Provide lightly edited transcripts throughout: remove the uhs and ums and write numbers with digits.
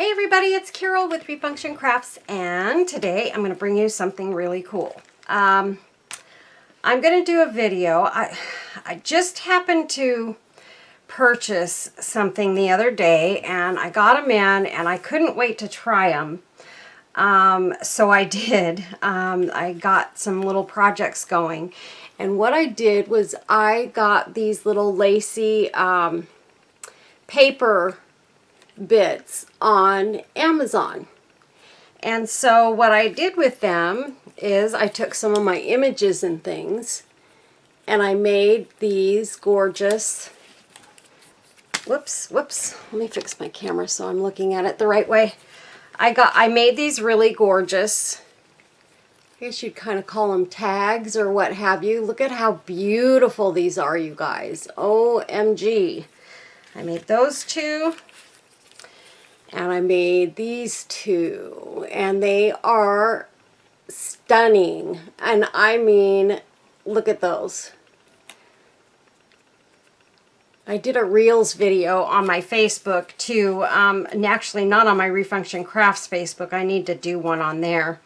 Hey everybody, it's Carol with Refunction Crafts, and today I'm going to bring you something really cool. I'm going to do a video. I just happened to purchase something the other day, and I got them in, and I couldn't wait to try them. So I did. I got some little projects going, and what I did was I got these little lacy paper bits on Amazon. And so what I did with them is I took some of my images and things and I made these gorgeous, whoops, let me fix my camera so I'm looking at it the right way. I made these really gorgeous, I guess you'd kind of call them tags or what have you. Look at how beautiful these are, you guys. OMG. I made those two. And I made these two, and they are stunning. And I mean, look at those. I did a Reels video on my Facebook too, and actually not on my Refunction Crafts Facebook. I need to do one on there.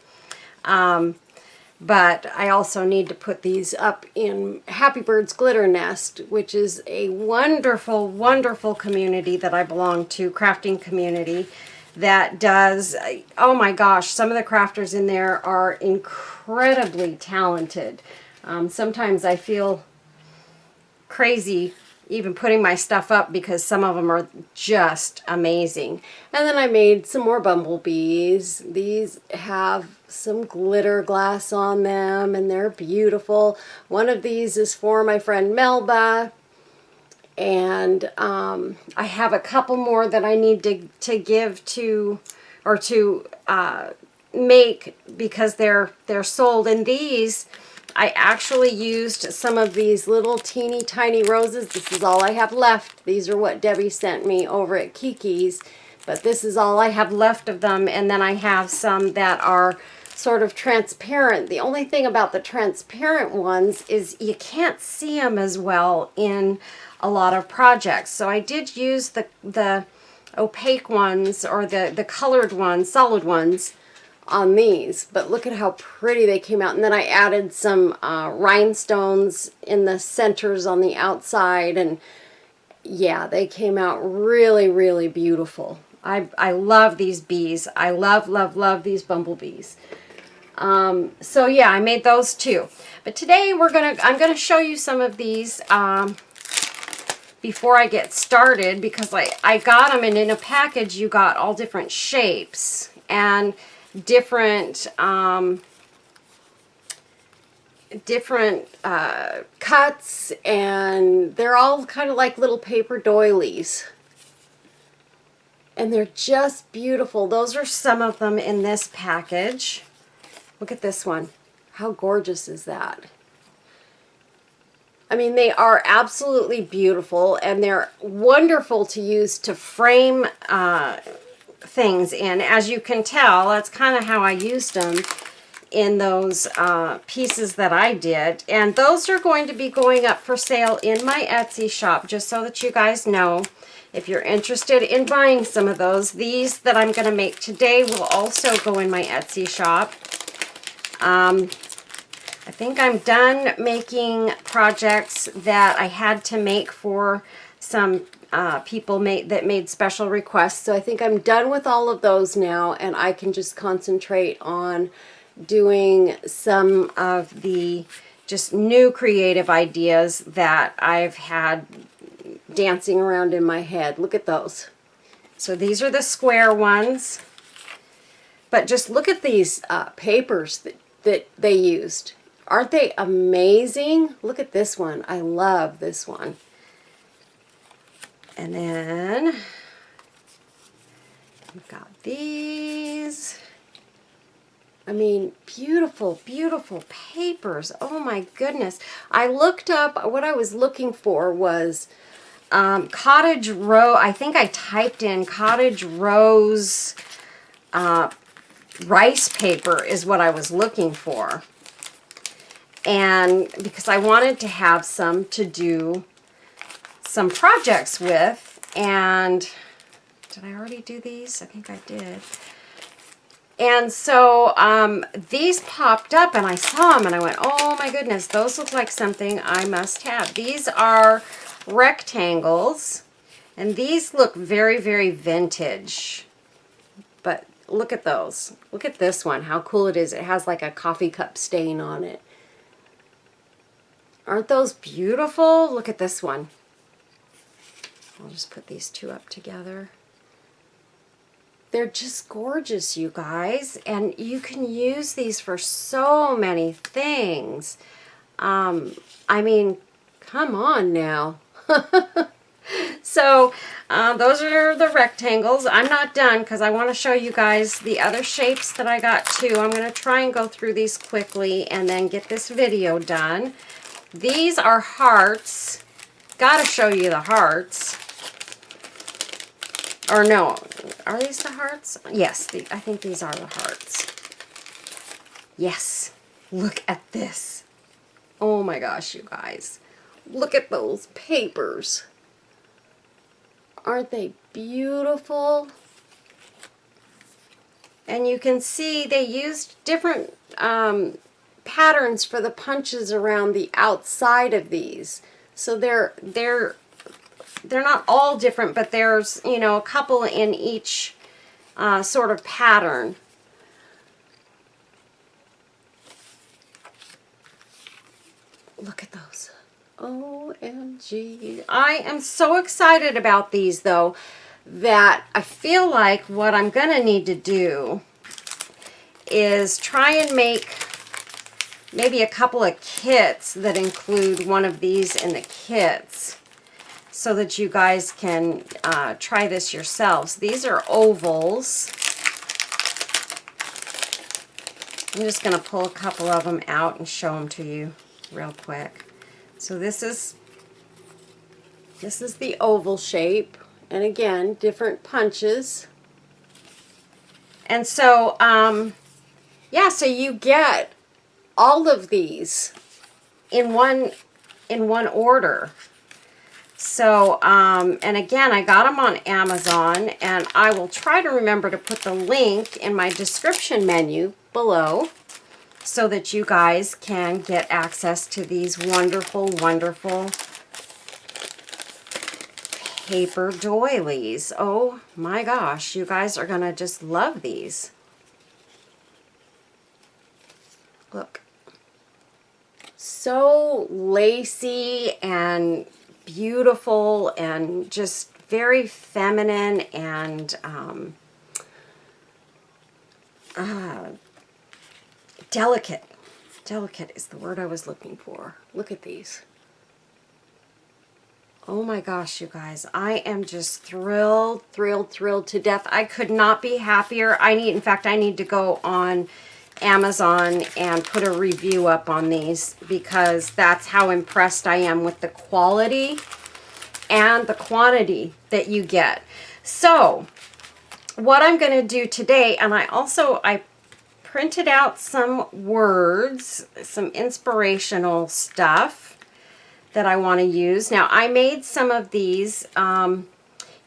But I also need to put these up in Happy Bird's Glitter Nest, which is a wonderful, wonderful community that I belong to, crafting community, that does, oh my gosh, some of the crafters in there are incredibly talented. Sometimes I feel crazy even putting my stuff up because some of them are just amazing. And then I made some more bumblebees. These have some glitter glass on them and they're beautiful. One of these is for my friend Melba, and I have a couple more that I need to give to, or to make, because they're sold. And these, I actually used some of these little teeny tiny roses. This is all I have left. These are what Debbie sent me over at Kiki's, but this is all I have left of them. And then I have some that are sort of transparent. The only thing about the transparent ones is you can't see them as well in a lot of projects. So I did use the opaque ones, or the colored ones, solid ones, on these, but look at how pretty they came out. And then I added some rhinestones in the centers on the outside, and yeah, they came out really, really beautiful. I love these bees. I love these bumblebees. So yeah, I made those too. But today I'm gonna show you some of these before I get started, because I got them, and in a package you got all different shapes and different cuts, and they're all kind of like little paper doilies, and they're just beautiful. Those are some of them in this package. Look at this one. How gorgeous is that? I mean, they are absolutely beautiful, and they're wonderful to use to frame things in. As you can tell, that's kind of how I used them in those pieces that I did. And those are going to be going up for sale in my Etsy shop, just so that you guys know. If you're interested in buying some of those, these that I'm going to make today will also go in my Etsy shop. I think I'm done making projects that I had to make for some people that made special requests. So I think I'm done with all of those now, and I can just concentrate on doing some of the just new creative ideas that I've had dancing around in my head. Look at those. So these are the square ones, but just look at these papers that they used. Aren't they amazing? Look at this one. I love this one. And then we've got these. I mean, beautiful, beautiful papers. Oh my goodness. I looked up, what I was looking for was cottage rose. I think I typed in cottage rose rice paper is what I was looking for. And because I wanted to have some to do some projects with, and Did I already do these? I think I did. And so these popped up and I saw them and I went, oh my goodness, those look like something I must have. These are rectangles and these look very, very vintage. But look at those. Look at this one, how cool it is. It has like a coffee cup stain on it. Aren't those beautiful? Look at this one. I'll just put these two up together. They're just gorgeous, you guys, and you can use these for so many things. I mean, come on now. So those are the rectangles. I'm not done because I want to show you guys the other shapes that I got too. I'm going to try and go through these quickly and then get this video done. These are hearts. Got to show you the hearts. Or no, are these the hearts? Yes, I think these are the hearts. Yes, look at this. Oh my gosh, you guys. Look at those papers. Aren't they beautiful? And you can see they used different patterns for the punches around the outside of these. So they're not all different, but there's, you know, a couple in each sort of pattern. Look at those. OMG. I am so excited about these, though, that I feel like what I'm going to need to do is try and make maybe a couple of kits that include one of these in the kits, so that you guys can try this yourselves. These are ovals. I'm just going to pull a couple of them out and show them to you real quick. So this is the oval shape, and again, different punches. And so, yeah, so you get all of these in one order. So, and again, I got them on Amazon, and I will try to remember to put the link in my description menu below so that you guys can get access to these wonderful, wonderful paper doilies. Oh my gosh, you guys are going to just love these. Look. So lacy and beautiful and just very feminine and delicate. Delicate is the word I was looking for. Look at these. Oh my gosh, you guys. I am just thrilled, thrilled, thrilled to death. I could not be happier. In fact, I need to go on Amazon and put a review up on these because that's how impressed I am with the quality and the quantity that you get. So what I'm going to do today, and I printed out some words, some inspirational stuff that I want to use. Now I made some of these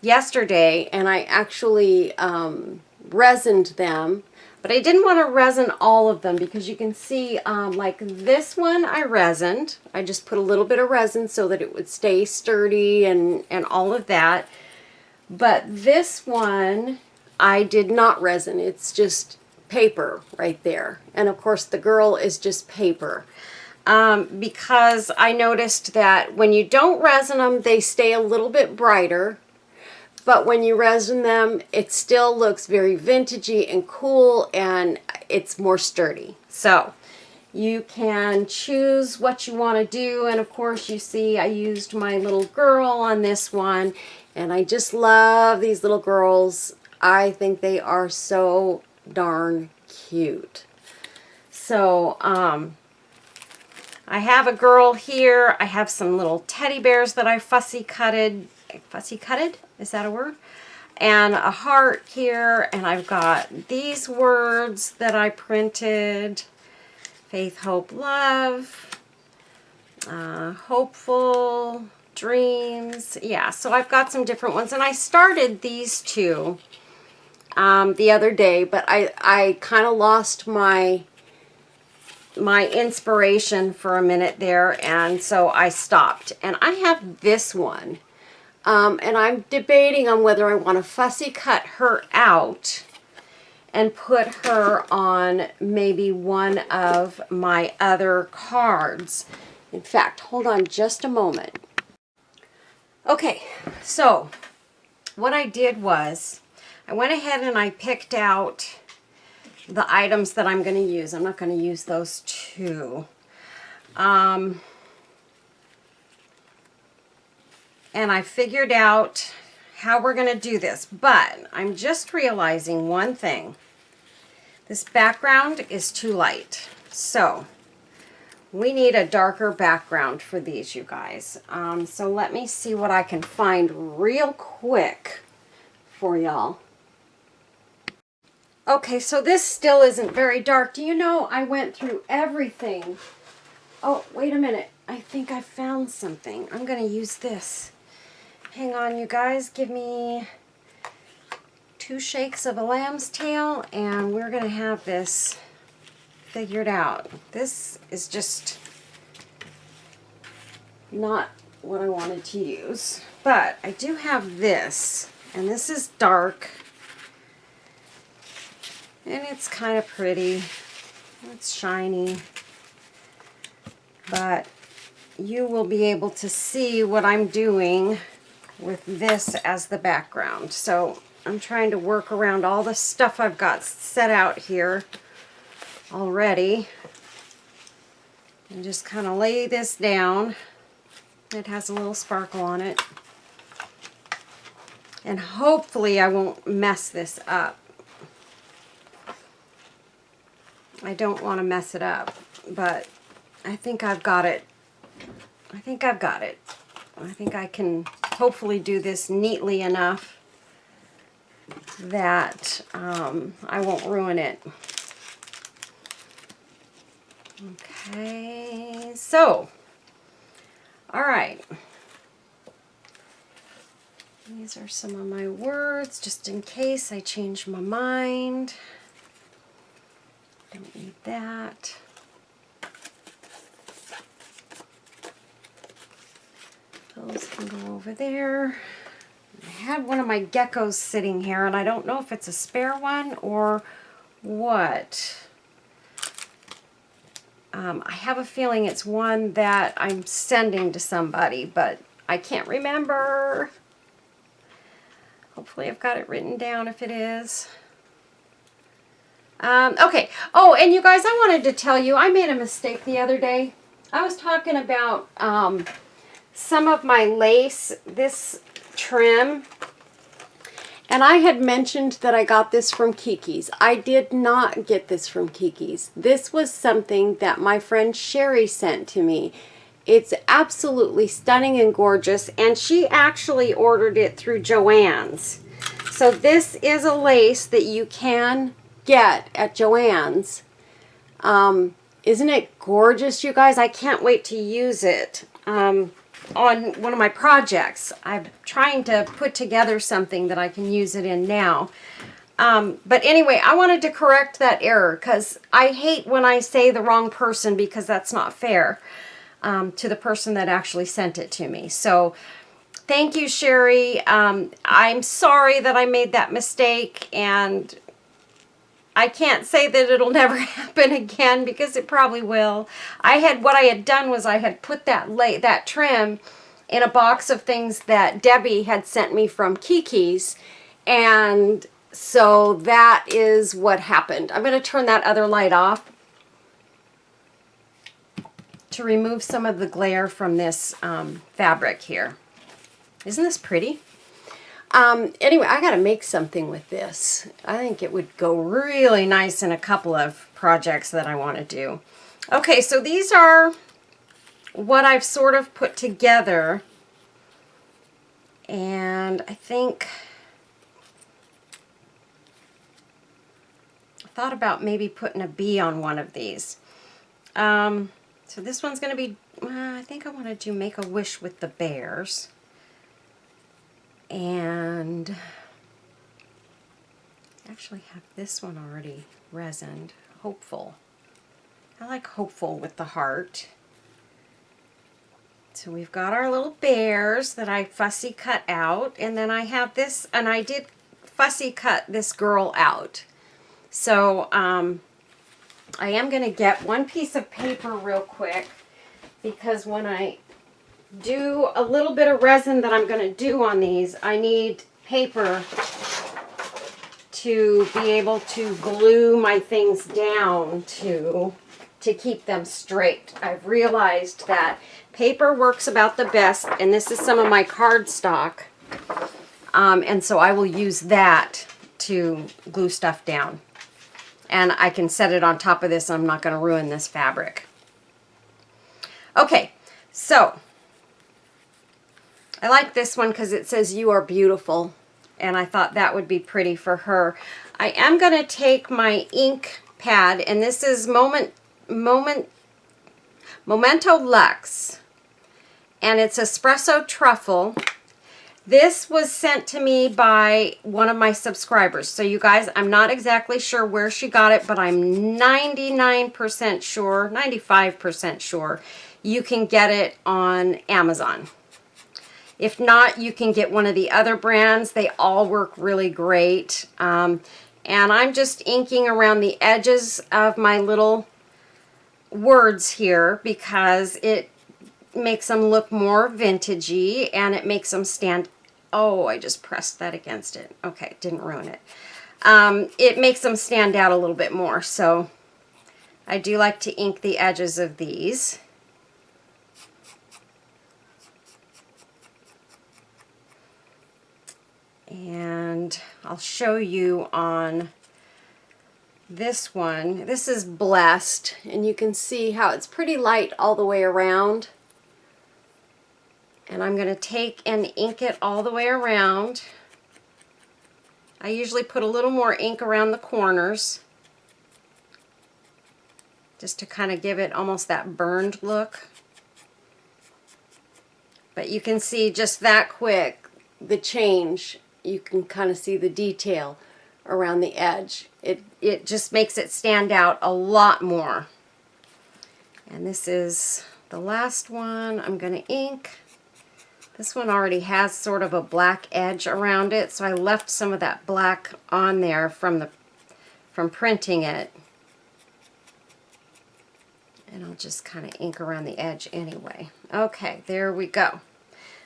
yesterday, and I actually resined them. But I didn't want to resin all of them because you can see, like this one I resined. I just put a little bit of resin so that it would stay sturdy and all of that. But this one I did not resin. It's just paper right there. And of course the girl is just paper. Because I noticed that when you don't resin them, they stay a little bit brighter. But when you resin them, it still looks very vintagey and cool, and it's more sturdy. So you can choose what you want to do. And of course, you see I used my little girl on this one, and I just love these little girls. I think they are so darn cute. So I have a girl here. I have some little teddy bears that I fussy cutted. Is that a word? And a heart here, and I've got these words that I printed: faith, hope, love, hopeful, Dreams. Yeah, so I've got some different ones, and I started these two the other day, but I kind of lost my inspiration for a minute there, and so I stopped. And I have this one, and I'm debating on whether I want to fussy cut her out and put her on maybe one of my other cards. In fact, hold on just a moment. Okay, so what I did was I went ahead and I picked out the items that I'm going to use. I'm not going to use those two. And I figured out how we're going to do this, but I'm just realizing one thing. This background is too light, so we need a darker background for these, you guys. So let me see what I can find real quick for y'all. Okay, so this still isn't very dark. Do you know I went through everything? Oh, wait a minute. I think I found something. I'm going to use this. Hang on, you guys. Give me 2 shakes of a lamb's tail, and we're going to have this figured out. This is just not what I wanted to use, but I do have this, and this is dark, and it's kind of pretty. It's shiny, but you will be able to see what I'm doing with this as the background. So I'm trying to work around all the stuff I've got set out here already and just kind of lay this down. It has a little sparkle on it, and hopefully I won't mess this up. I don't want to mess it up, but I think I've got it. I think I've got it. I think I can hopefully do this neatly enough that I won't ruin it. Okay, so, all right. These are some of my words, just in case I change my mind. Don't need that. Those can go over there. I had one of my geckos sitting here, and I don't know if it's a spare one or what. I have a feeling it's one that I'm sending to somebody, but I can't remember. Hopefully I've got it written down if it is. Okay. Oh, and you guys, I wanted to tell you, I made a mistake the other day. I was talking about some of my lace, this trim, and I had mentioned that I got this from Kiki's. I did not get this from Kiki's. This was something that my friend Sherry sent to me. It's absolutely stunning and gorgeous, and she actually ordered it through Joann's. So this is a lace that you can get at Joann's. Isn't it gorgeous, you guys? I can't wait to use it on one of my projects. I'm trying to put together something that I can use it in now. But anyway, I wanted to correct that error because I hate when I say the wrong person, because that's not fair to the person that actually sent it to me. So thank you, Sherry. I'm sorry that I made that mistake, and I can't say that it'll never happen again, because it probably will. What I had done was I had put that trim in a box of things that Debbie had sent me from Kiki's, and so that is what happened. I'm going to turn that other light off to remove some of the glare from this fabric here. Isn't this pretty? Anyway, I got to make something with this. I think it would go really nice in a couple of projects that I want to do. Okay, so these are what I've sort of put together, and I think I thought about maybe putting a bee on one of these. So this one's going to be, I think I want to do Make a Wish with the bears. And actually have this one already resined. Hopeful. I like hopeful with the heart. So we've got our little bears that I fussy cut out, and then I have this, and I did fussy cut this girl out. So I am going to get one piece of paper real quick, because when I do a little bit of resin that I'm going to do on these, I need paper to be able to glue my things down to keep them straight. I've realized that paper works about the best, and this is some of my cardstock, and so I will use that to glue stuff down. And I can set it on top of this. I'm not going to ruin this fabric. Okay, so I like this one because it says "You are beautiful," and I thought that would be pretty for her. I am going to take my ink pad, and this is Momento Luxe, and it's Espresso Truffle. This was sent to me by one of my subscribers. So you guys, I'm not exactly sure where she got it, but I'm 99% sure, 95% sure you can get it on Amazon. If not, you can get one of the other brands. They all work really great. And I'm just inking around the edges of my little words here because it makes them look more vintagey, and it makes them stand. Oh, I just pressed that against it. Okay, didn't ruin it. It makes them stand out a little bit more, so I do like to ink the edges of these. And I'll show you on this one. This is Blessed, and you can see how it's pretty light all the way around. And I'm going to take and ink it all the way around. I usually put a little more ink around the corners, just to kind of give it almost that burned look. But you can see just that quick the change. You can kind of see the detail around the edge. It just makes it stand out a lot more. And this is the last one I'm going to ink. This one already has sort of a black edge around it, so I left some of that black on there from printing it. And I'll just kind of ink around the edge anyway. Okay, there we go.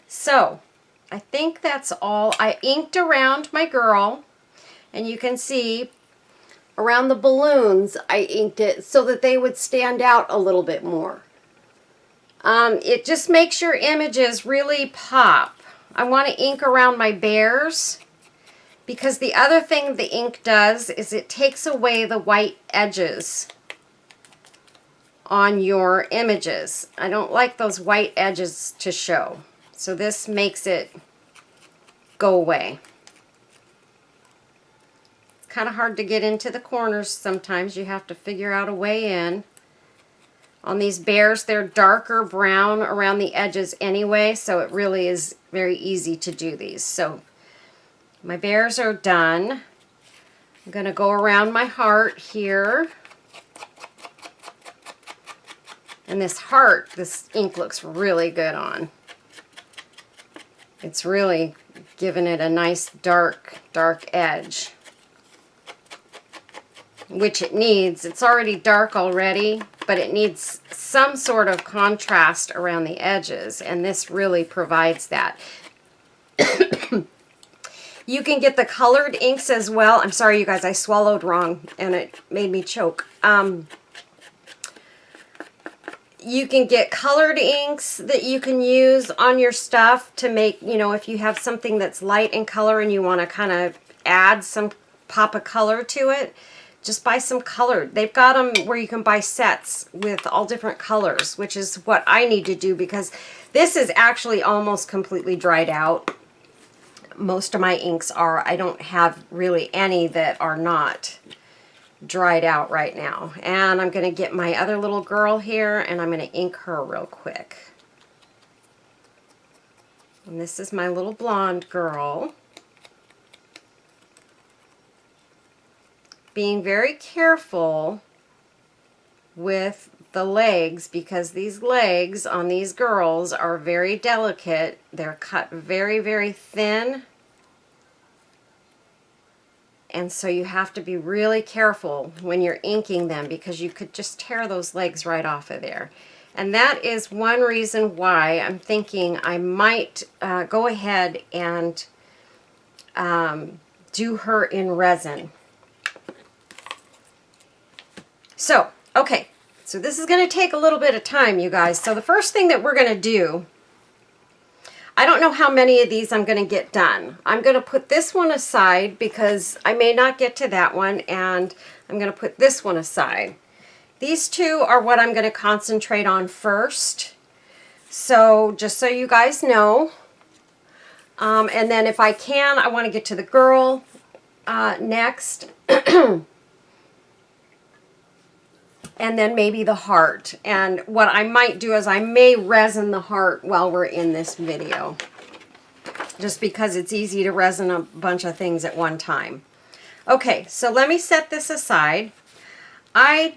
So I think that's all. I inked around my girl, and you can see around the balloons I inked it so that they would stand out a little bit more. It just makes your images really pop. I want to ink around my bears because the other thing the ink does is it takes away the white edges on your images. I don't like those white edges to show. So this makes it go away. It's kind of hard to get into the corners sometimes. You have to figure out a way in. On these bears, they're darker brown around the edges anyway, so it really is very easy to do these. So my bears are done. I'm going to go around my heart here. And this heart, this ink looks really good on. It's really giving it a nice dark edge, which it needs. It's already dark already, but it needs some sort of contrast around the edges, and this really provides that. You can get the colored inks as well. I'm sorry, you guys, I swallowed wrong, and it made me choke. You can get colored inks that you can use on your stuff to make, you know, if you have something that's light in color and you want to kind of add some pop of color to it, just buy some colored. They've got them where you can buy sets with all different colors, which is what I need to do because this is actually almost completely dried out. Most of my inks are. I don't have really any that are not dried out right now. And I'm going to get my other little girl here, and I'm going to ink her real quick. And this is my little blonde girl. Being very careful with the legs, because these legs on these girls are very delicate. They're cut very, very thin. And so you have to be really careful when you're inking them, because you could just tear those legs right off of there. And that is one reason why I'm thinking I might go ahead and do her in resin. So, okay, so this is going to take a little bit of time, you guys. So the first thing that we're going to do, I don't know how many of these I'm going to get done. I'm going to put this one aside because I may not get to that one, and I'm going to put this one aside. These two are what I'm going to concentrate on first. So just so you guys know. And then if I can, I want to get to the girl next. And then maybe the heart. And what I might do is I may resin the heart while we're in this video, just because it's easy to resin a bunch of things at one time. Okay, so let me set this aside. I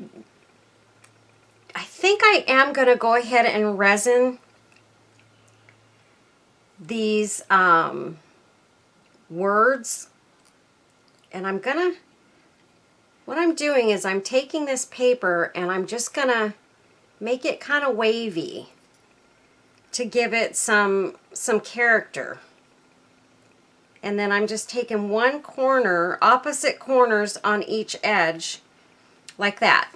think I am going to go ahead and resin these words. And I'm going to, what I'm doing is I'm taking this paper and I'm just going to make it kind of wavy to give it some character. And then I'm just taking one corner, opposite corners on each edge, like that.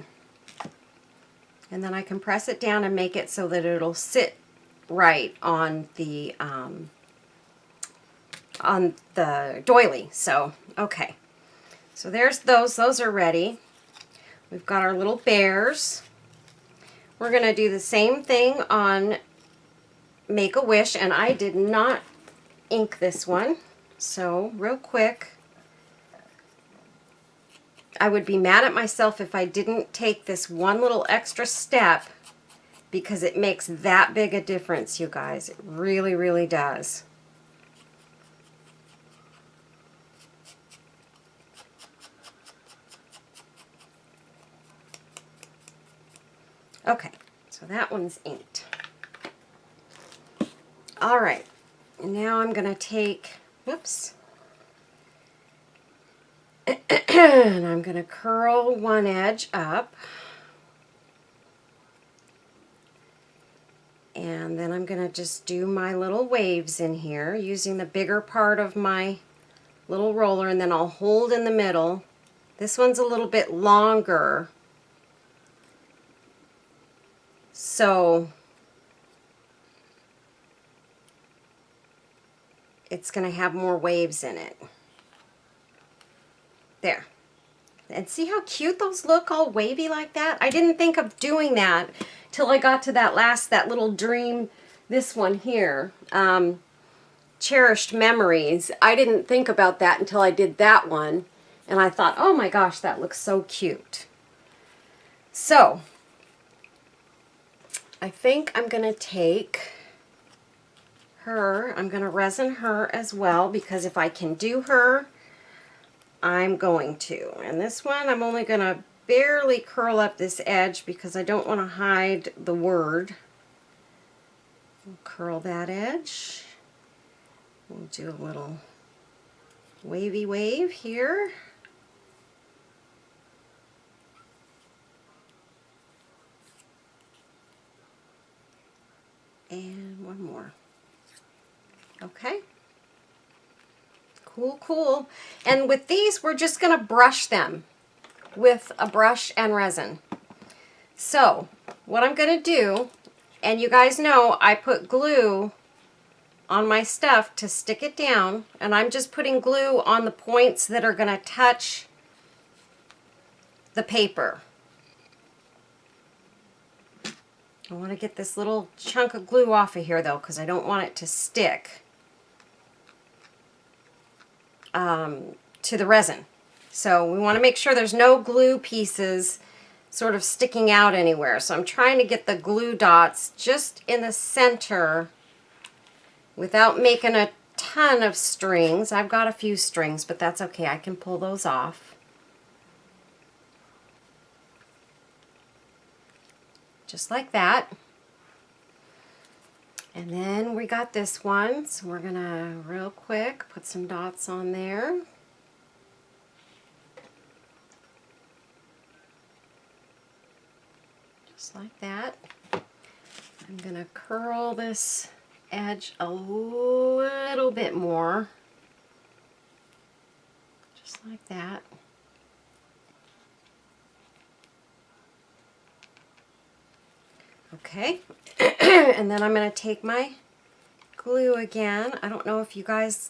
And then I can press it down and make it so that it'll sit right on the doily. So, okay. So there's those. Those are ready. We've got our little bears. We're going to do the same thing on Make-A-Wish, and I did not ink this one. So real quick, I would be mad at myself if I didn't take this one little extra step, because it makes that big a difference, you guys. It really, really does. Okay, so that one's inked. All right, and now I'm going to take, whoops, and I'm going to curl one edge up. And then I'm going to just do my little waves in here using the bigger part of my little roller, and then I'll hold in the middle. This one's a little bit longer, so it's going to have more waves in it. There. And see how cute those look, all wavy like that? I didn't think of doing that till I got to that little dream, this one here, Cherished Memories. I didn't think about that until I did that one, and I thought, oh my gosh, that looks so cute. So, I think I'm going to take her, I'm going to resin her as well, because if I can do her, I'm going to. And this one, I'm only going to barely curl up this edge because I don't want to hide the word. We'll curl that edge. We'll do a little wavy wave here. And one more. Okay. Cool, cool. And with these, we're just going to brush them with a brush and resin. So, what I'm going to do, and you guys know I put glue on my stuff to stick it down, and I'm just putting glue on the points that are going to touch the paper. I want to get this little chunk of glue off of here though, because I don't want it to stick to the resin. So we want to make sure there's no glue pieces sort of sticking out anywhere. So I'm trying to get the glue dots just in the center without making a ton of strings. I've got a few strings, but that's okay. I can pull those off. Just like that. And then we got this one, so we're gonna real quick put some dots on there. Just like that. I'm gonna curl this edge a little bit more. Just like that. Okay, and then I'm going to take my glue again. I don't know if you guys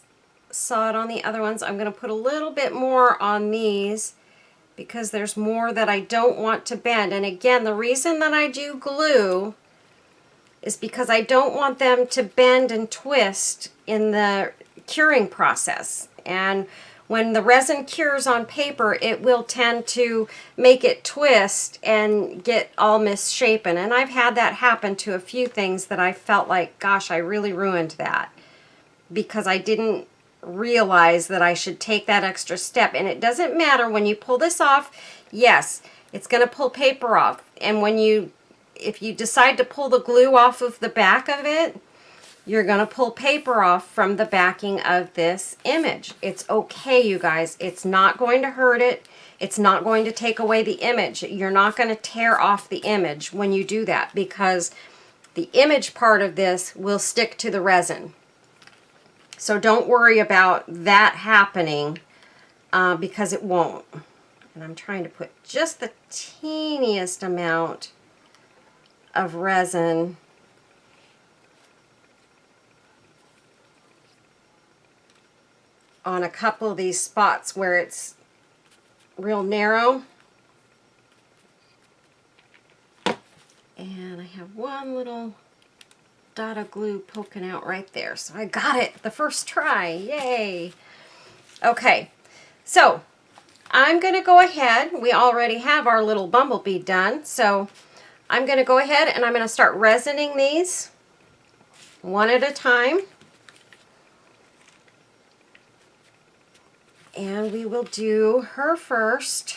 saw it on the other ones. I'm going to put a little bit more on these because there's more that I don't want to bend. And again, the reason that I do glue is because I don't want them to bend and twist in the curing process. And when the resin cures on paper, it will tend to make it twist and get all misshapen. And I've had that happen to a few things that I felt like, gosh, I really ruined that because I didn't realize that I should take that extra step. And it doesn't matter when you pull this off. Yes, it's going to pull paper off. And if you decide to pull the glue off of the back of it, you're going to pull paper off from the backing of this image. It's okay, you guys. It's not going to hurt it. It's not going to take away the image. You're not going to tear off the image when you do that because the image part of this will stick to the resin. So don't worry about that happening because it won't. And I'm trying to put just the teeniest amount of resin on a couple of these spots where it's real narrow. And I have one little dot of glue poking out right there. So I got it the first try. Yay! Okay, so I'm going to go ahead. We already have our little bumblebee done. So I'm going to go ahead and I'm going to start resining these one at a time. And we will do her first.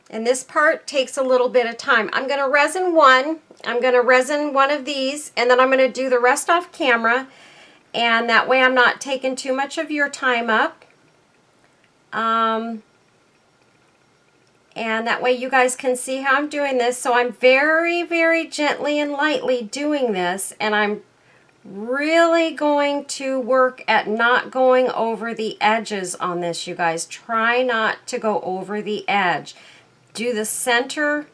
And this part takes a little bit of time. I'm going to resin one. I'm going to resin one of these, and then I'm going to do the rest off camera. And that way I'm not taking too much of your time up. And that way you guys can see how I'm doing this. So I'm very, very gently and lightly doing this, and I'm really going to work at not going over the edges on this, you guys. Try not to go over the edge. Do the center.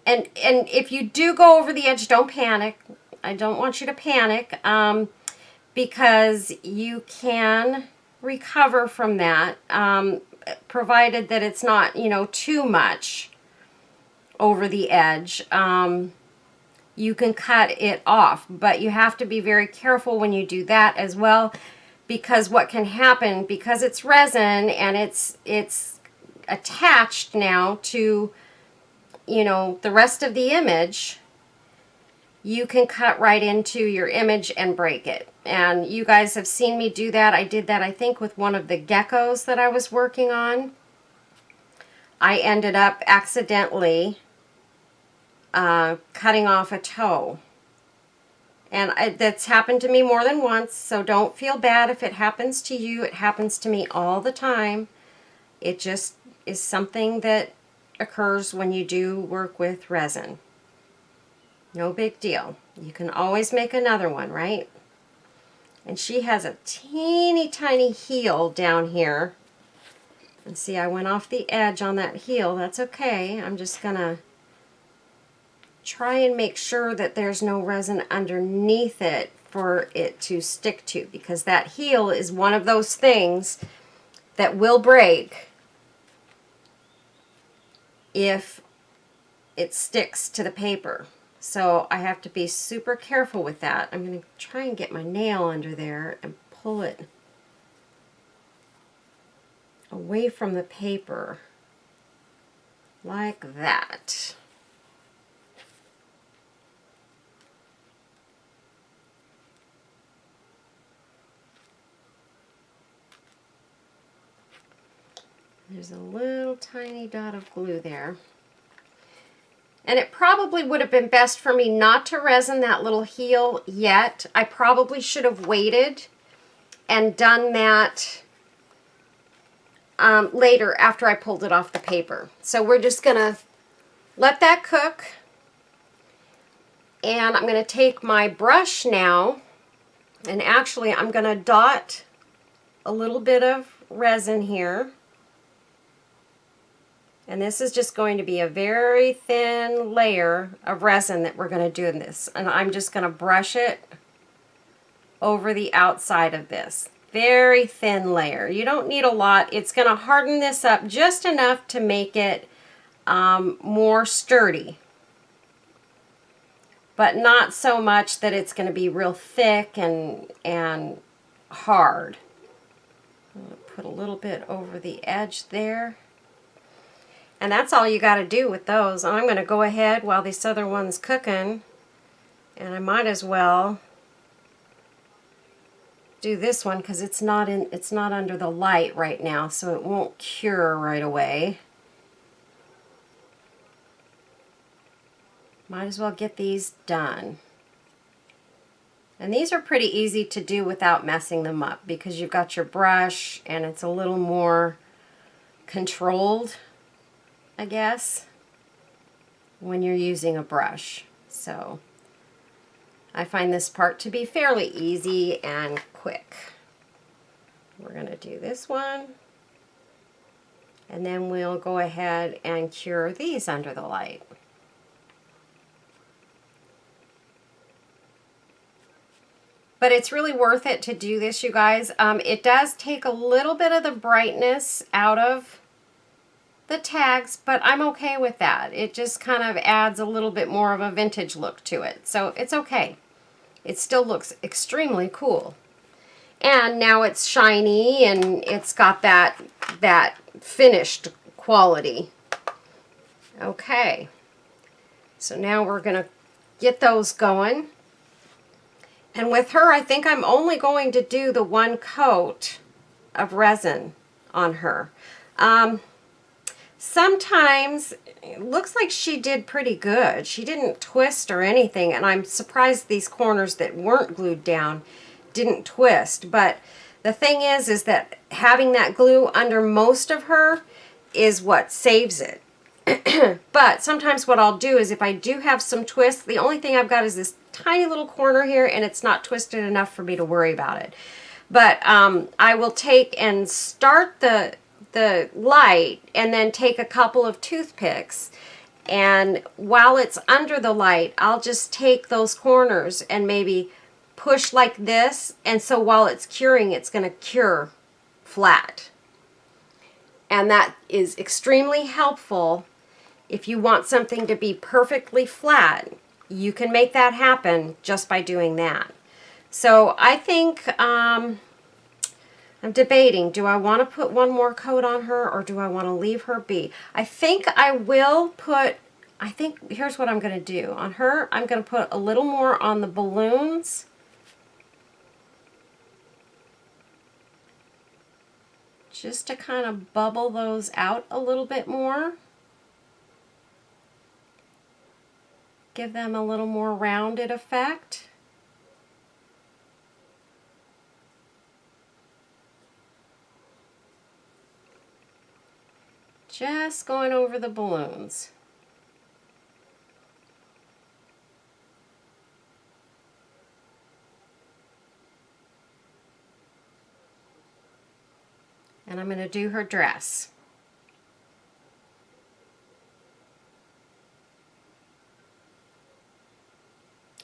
And if you do go over the edge, don't panic. I don't want you to panic because you can recover from that, provided that it's not, you know, too much over the edge. You can cut it off, but you have to be very careful when you do that as well, because what can happen, because it's resin and it's attached now to, you know, the rest of the image, you can cut right into your image and break it. And you guys have seen me do that. I did that, I think, with one of the geckos that I was working on. I ended up accidentally cutting off a toe. And that's happened to me more than once, so don't feel bad if it happens to you. It happens to me all the time. It just is something that occurs when you do work with resin. No big deal. You can always make another one, right? And she has a teeny tiny heel down here. And see, I went off the edge on that heel. That's okay. I'm just gonna try and make sure that there's no resin underneath it for it to stick to, because that heel is one of those things that will break if it sticks to the paper. So I have to be super careful with that. I'm going to try and get my nail under there and pull it away from the paper like that. There's a little tiny dot of glue there. And it probably would have been best for me not to resin that little heel yet. I probably should have waited and done that later after I pulled it off the paper. So we're just going to let that cook. And I'm going to take my brush now, and actually I'm going to dot a little bit of resin here. And this is just going to be a very thin layer of resin that we're going to do in this. And I'm just going to brush it over the outside of this. Very thin layer. You don't need a lot. It's going to harden this up just enough to make it more sturdy. But not so much that it's going to be real thick and hard. I'm going to put a little bit over the edge there. And that's all you got to do with those. I'm going to go ahead while this other one's cooking, and I might as well do this one because it's not under the light right now, so it won't cure right away. Might as well get these done. And these are pretty easy to do without messing them up because you've got your brush and it's a little more controlled, I guess, when you're using a brush. So I find this part to be fairly easy and quick. We're going to do this one, and then we'll go ahead and cure these under the light. But it's really worth it to do this, you guys. It does take a little bit of the brightness out of the tags, but I'm okay with that. It just kind of adds a little bit more of a vintage look to it. So it's okay. It still looks extremely cool. And now it's shiny and it's got that finished quality. Okay. So now we're going to get those going. And with her, I think I'm only going to do the one coat of resin on her. Sometimes it looks like she did pretty good. She didn't twist or anything, and I'm surprised these corners that weren't glued down didn't twist. But the thing is that having that glue under most of her is what saves it. But sometimes what I'll do is if I do have some twists, the only thing I've got is this tiny little corner here, and it's not twisted enough for me to worry about it. But I will take and start the light and then take a couple of toothpicks, and while it's under the light I'll just take those corners and maybe push like this, and so while it's curing it's going to cure flat. And that is extremely helpful. If you want something to be perfectly flat, you can make that happen just by doing that. So I think I'm debating, do I want to put one more coat on her or do I want to leave her be? I think I will put, here's what I'm going to do. On her, I'm going to put a little more on the balloons. Just to kind of bubble those out a little bit more. Give them a little more rounded effect. Just going over the balloons. And I'm going to do her dress.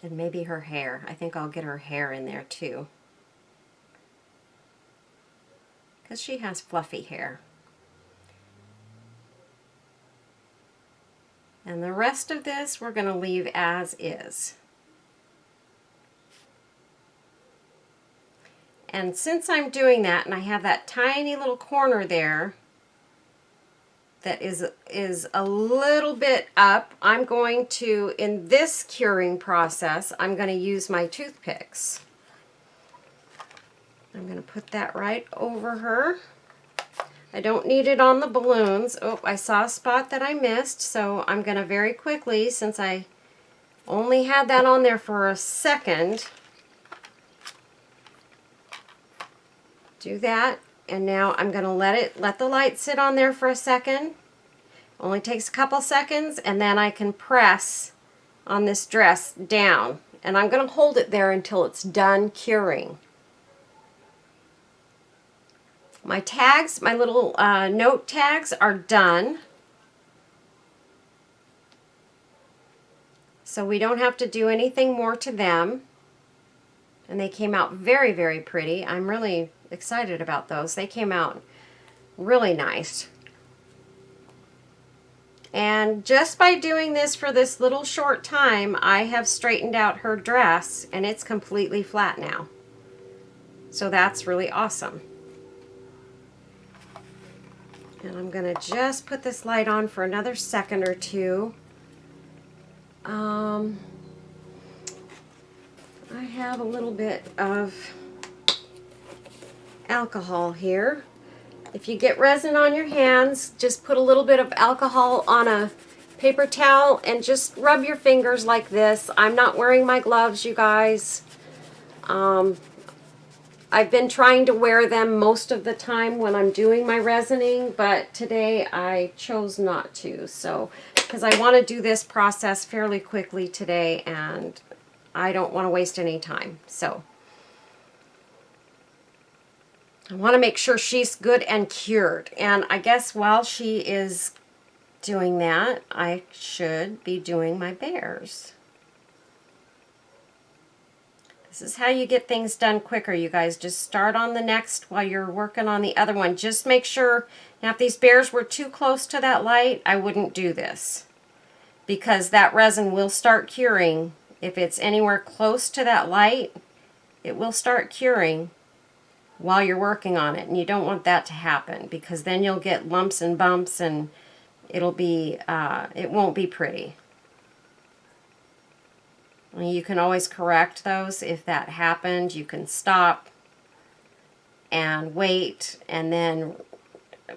And maybe her hair. I think I'll get her hair in there too, because she has fluffy hair. And the rest of this we're going to leave as is. And since I'm doing that, and I have that tiny little corner there that is a little bit up, I'm going to, in this curing process, I'm going to use my toothpicks. I'm going to put that right over her. I don't need it on the balloons. Oh, I saw a spot that I missed, so I'm going to very quickly, since I only had that on there for a second, do that. And now I'm going to let the light sit on there for a second. Only takes a couple seconds, and then I can press on this dress down. And I'm going to hold it there until it's done curing. My tags, my little note tags are done. So we don't have to do anything more to them. And they came out very, very pretty. I'm really excited about those. They came out really nice. And just by doing this for this little short time, I have straightened out her dress, and it's completely flat now. So that's really awesome. And I'm going to just put this light on for another second or two. I have a little bit of alcohol here. If you get resin on your hands, just put a little bit of alcohol on a paper towel and just rub your fingers like this. I'm not wearing my gloves, you guys. I've been trying to wear them most of the time when I'm doing my resining, but today I chose not to. So, because I want to do this process fairly quickly today, and I don't want to waste any time. So, I want to make sure she's good and cured. And I guess while she is doing that, I should be doing my bears. This is how you get things done quicker, you guys. Just start on the next while you're working on the other one. Just make sure, now if these bears were too close to that light, I wouldn't do this, because that resin will start curing. If it's anywhere close to that light, it will start curing while you're working on it, and you don't want that to happen, because then you'll get lumps and bumps, and it'll be, it won't be pretty. You can always correct those if that happened. You can stop and wait and then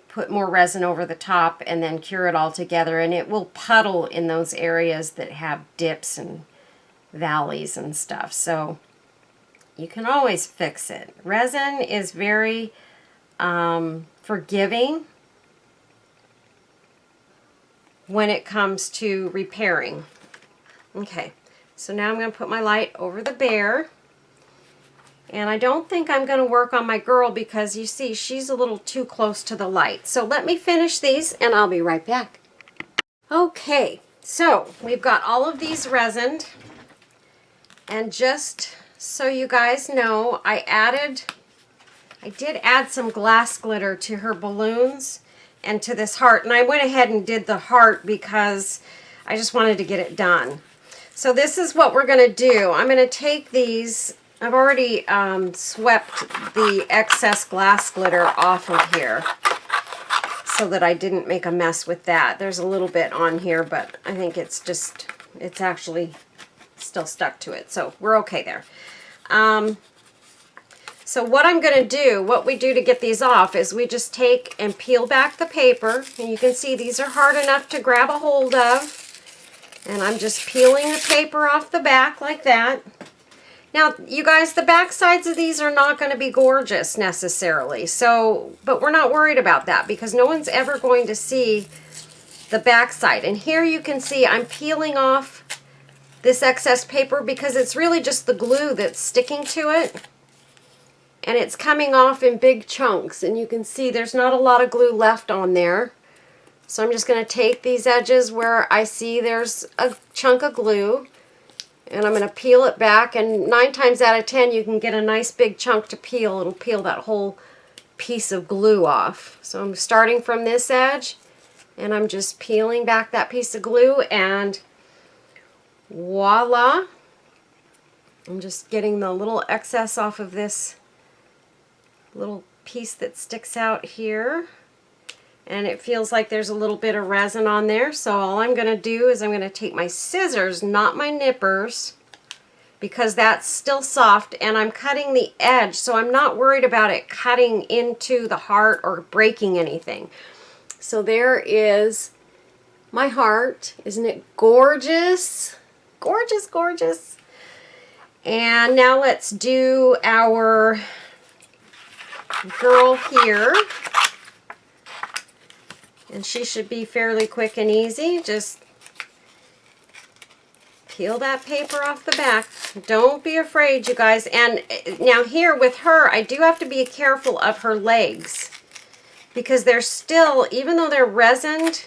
put more resin over the top and then cure it all together, and it will puddle in those areas that have dips and valleys and stuff. So you can always fix it. Resin is very forgiving when it comes to repairing. Okay. So now I'm going to put my light over the bear. And I don't think I'm going to work on my girl because you see she's a little too close to the light. So let me finish these and I'll be right back. Okay, so we've got all of these resined. And just so you guys know, I did add some glass glitter to her balloons and to this heart. And I went ahead and did the heart because I just wanted to get it done. So this is what we're going to do. I'm going to take these. I've already swept the excess glass glitter off of here so that I didn't make a mess with that. There's a little bit on here, but I think it's actually still stuck to it. So we're okay there. So what I'm going to do, what we do to get these off, is we just take and peel back the paper. And you can see these are hard enough to grab a hold of. And I'm just peeling the paper off the back like that. Now, you guys, the back sides of these are not going to be gorgeous necessarily. So, but we're not worried about that because no one's ever going to see the back side. And here you can see I'm peeling off this excess paper because it's really just the glue that's sticking to it. And it's coming off in big chunks. And you can see there's not a lot of glue left on there. So I'm just going to take these edges where I see there's a chunk of glue, and I'm going to peel it back, and 9 times out of 10 you can get a nice big chunk to peel. It'll peel that whole piece of glue off. So I'm starting from this edge, And I'm just peeling back that piece of glue, and voila. I'm just getting the little excess off of this little piece that sticks out here. And it feels like there's a little bit of resin on there. So all I'm going to do is I'm going to take my scissors, not my nippers, because that's still soft, and I'm cutting the edge, so I'm not worried about it cutting into the heart or breaking anything. So there is my heart. Isn't it gorgeous? Gorgeous, gorgeous. And now let's do our girl here. And she should be fairly quick and easy. Just peel that paper off the back. Don't be afraid, you guys. And now here with her, I do have to be careful of her legs, because they're still, even though they're resined,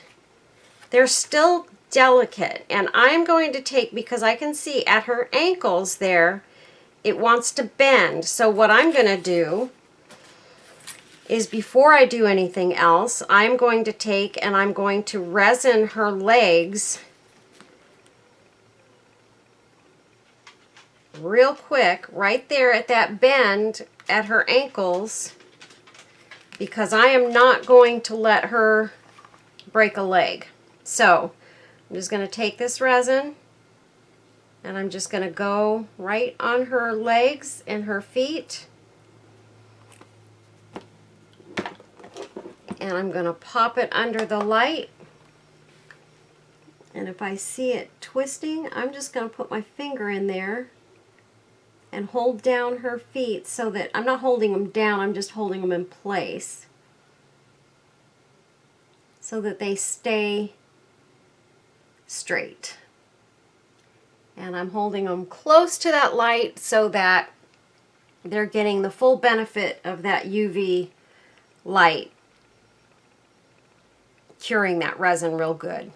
they're still delicate. And I'm going to take, because I can see at her ankles there, it wants to bend. So what I'm going to do is, before I do anything else, I'm going to take and I'm going to resin her legs real quick right there at that bend at her ankles, because I am not going to let her break a leg. So I'm just going to take this resin and I'm just going to go right on her legs and her feet. And I'm going to pop it under the light. And if I see it twisting, I'm just going to put my finger in there and hold down her feet, so that I'm not holding them down, I'm just holding them in place so that they stay straight. And I'm holding them close to that light so that they're getting the full benefit of that UV light, curing that resin real good.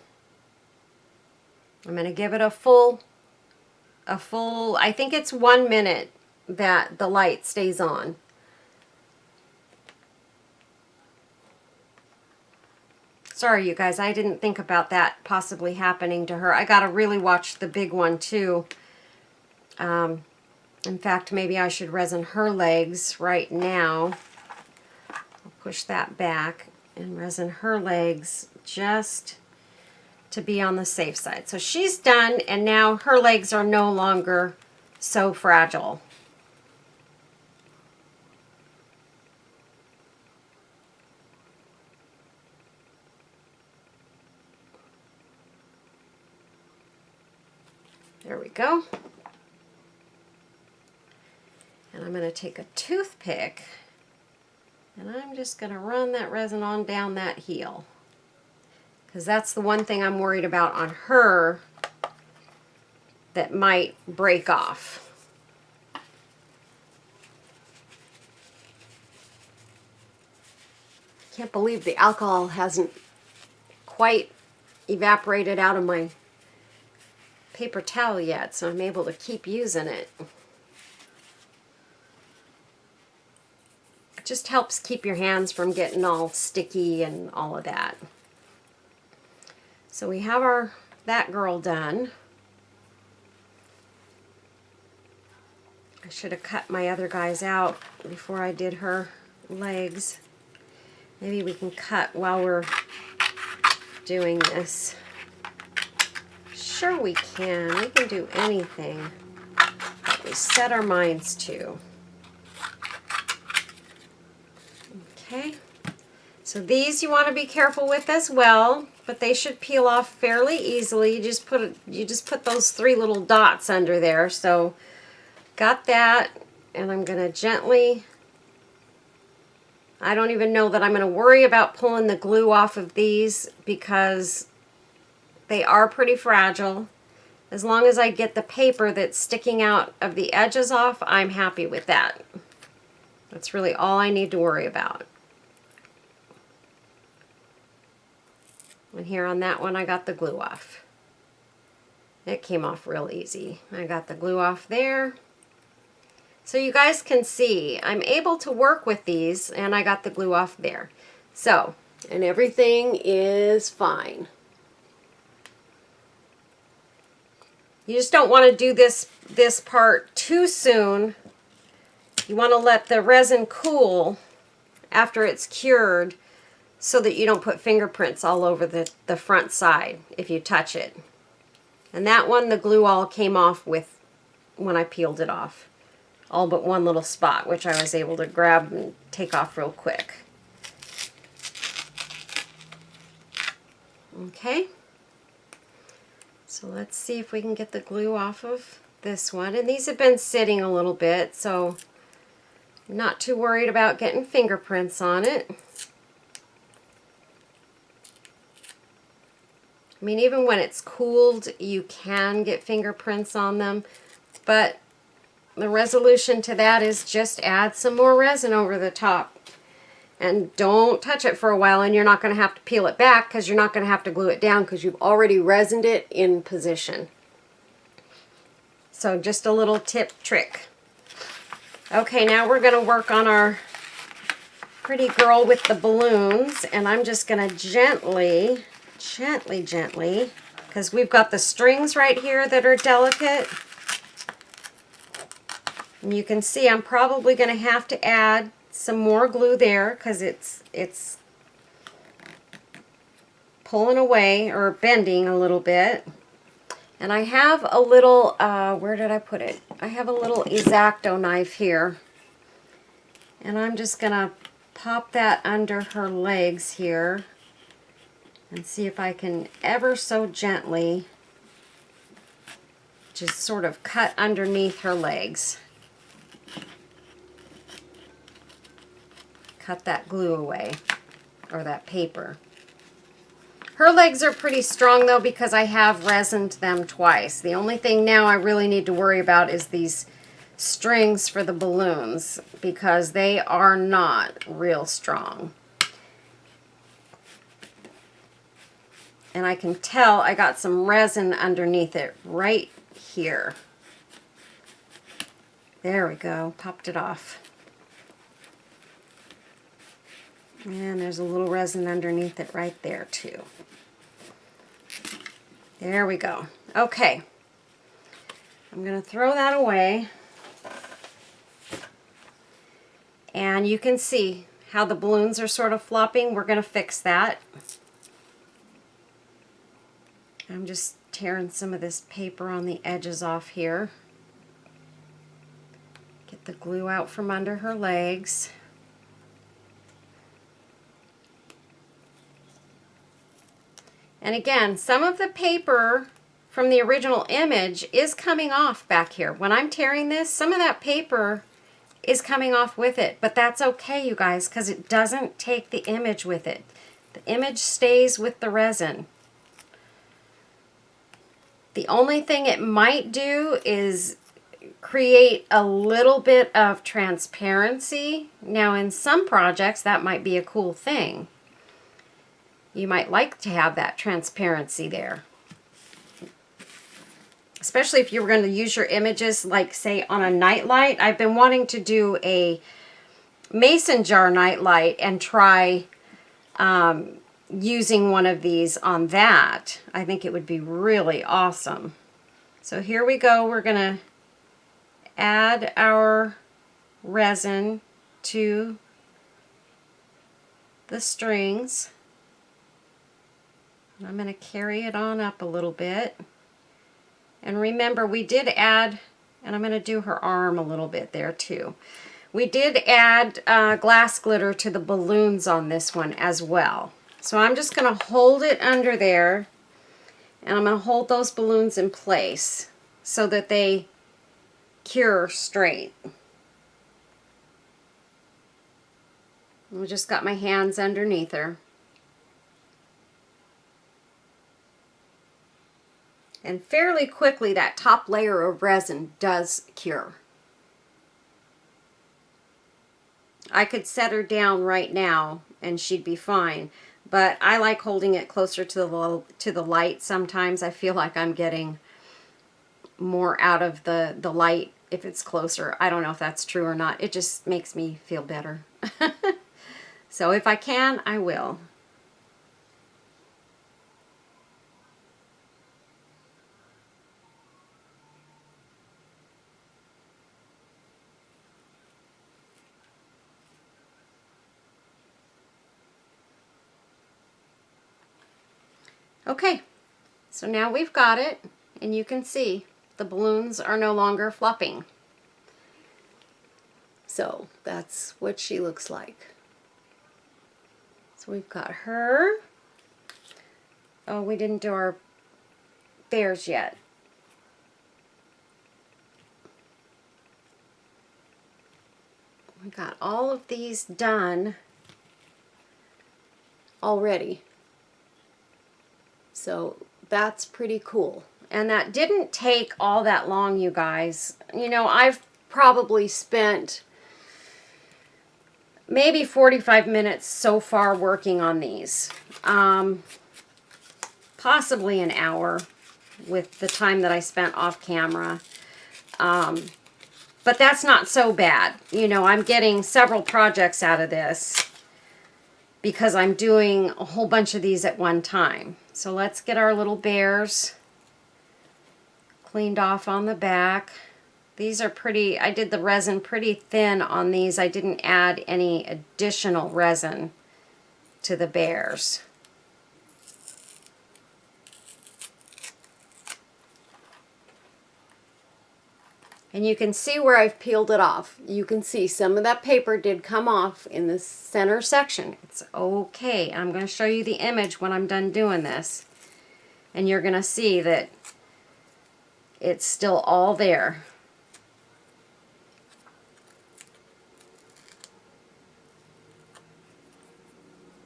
I'm going to give it a full, I think it's 1 minute that the light stays on. Sorry, you guys, I didn't think about that possibly happening to her. I got to really watch the big one too. In fact, maybe I should resin her legs right now. I'll push that back and resin her legs just to be on the safe side. So she's done, and now her legs are no longer so fragile. There we go. And I'm going to take a toothpick and I'm just going to run that resin on down that heel, because that's the one thing I'm worried about on her that might break off. Can't believe the alcohol hasn't quite evaporated out of my paper towel yet, so I'm able to keep using it. It just helps keep your hands from getting all sticky and all of that. So we have that girl done. I should have cut my other guys out before I did her legs. Maybe we can cut while we're doing this. Sure we can. We can do anything that we set our minds to. Okay. So these you want to be careful with as well, but they should peel off fairly easily. You just put those 3 little dots under there. So got that, and I'm going to gently, I don't even know that I'm going to worry about pulling the glue off of these because they are pretty fragile. As long as I get the paper that's sticking out of the edges off, I'm happy with that. That's really all I need to worry about. And here on that one, I got the glue off. It came off real easy. I got the glue off there. So you guys can see, I'm able to work with these, and I got the glue off there. So and everything is fine. You just don't want to do this part too soon. You want to let the resin cool after it's cured so that you don't put fingerprints all over the front side if you touch it. And that one, the glue all came off with when I peeled it off. All but one little spot, which I was able to grab and take off real quick. Okay. So let's see if we can get the glue off of this one. And these have been sitting a little bit, so I'm not too worried about getting fingerprints on it. I mean, even when it's cooled, you can get fingerprints on them, but the resolution to that is just add some more resin over the top. And don't touch it for a while, and you're not going to have to peel it back because you're not going to have to glue it down because you've already resined it in position. So just a little tip trick. Okay, now we're going to work on our pretty girl with the balloons, and I'm just going to gently, because we've got the strings right here that are delicate. And you can see I'm probably going to have to add some more glue there because it's pulling away or bending a little bit. And I have a little, where did I put it? I have a little X-Acto knife here. And I'm just going to pop that under her legs here and see if I can ever so gently just sort of cut underneath her legs. Cut that glue away, or that paper. Her legs are pretty strong though because I have resined them twice. The only thing now I really need to worry about is these strings for the balloons because they are not real strong. And I can tell I got some resin underneath it right here. There we go, popped it off. And there's a little resin underneath it right there too. There we go. Okay. I'm going to throw that away. And you can see how the balloons are sort of flopping. We're going to fix that. I'm just tearing some of this paper on the edges off here. Get the glue out from under her legs. And again, some of the paper from the original image is coming off back here. When I'm tearing this, some of that paper is coming off with it. But that's okay, you guys, because it doesn't take the image with it. The image stays with the resin. The only thing it might do is create a little bit of transparency. Now, in some projects, that might be a cool thing. You might like to have that transparency there. Especially if you were going to use your images, like say on a nightlight. I've been wanting to do a mason jar nightlight and try using one of these on that. I think it would be really awesome. So here we go. We're going to add our resin to the strings. I'm going to carry it on up a little bit. And remember, we did add, and I'm going to do her arm a little bit there too. We did add glass glitter to the balloons on this one as well. So I'm just going to hold it under there, and I'm going to hold those balloons in place so that they cure straight. I just got my hands underneath her. And fairly quickly, that top layer of resin does cure. I could set her down right now and she'd be fine. But I like holding it closer to the light sometimes. I feel like I'm getting more out of the light if it's closer. I don't know if that's true or not. It just makes me feel better. So if I can, I will. Okay, so now we've got it, and you can see the balloons are no longer flopping. So that's what she looks like. So we've got her. Oh, we didn't do our bears yet. We got all of these done already. So that's pretty cool. And that didn't take all that long, you guys. You know, I've probably spent maybe 45 minutes so far working on these. Possibly an hour with the time that I spent off camera. But that's not so bad. You know, I'm getting several projects out of this because I'm doing a whole bunch of these at one time. So let's get our little bears cleaned off on the back. These are pretty, I did the resin pretty thin on these. I didn't add any additional resin to the bears. And you can see where I've peeled it off. You can see some of that paper did come off in the center section. It's okay. I'm going to show you the image when I'm done doing this. And you're going to see that it's still all there.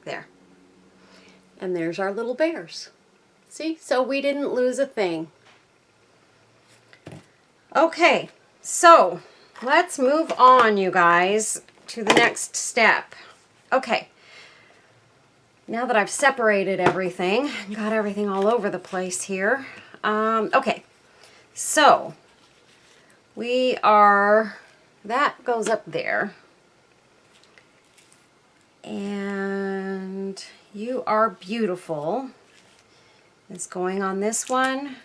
There. And there's our little bears. See? So we didn't lose a thing. Okay, so let's move on, you guys, to the next step. Okay, now that I've separated everything, got everything all over the place here. Okay, so that goes up there. And You Are Beautiful is going on this one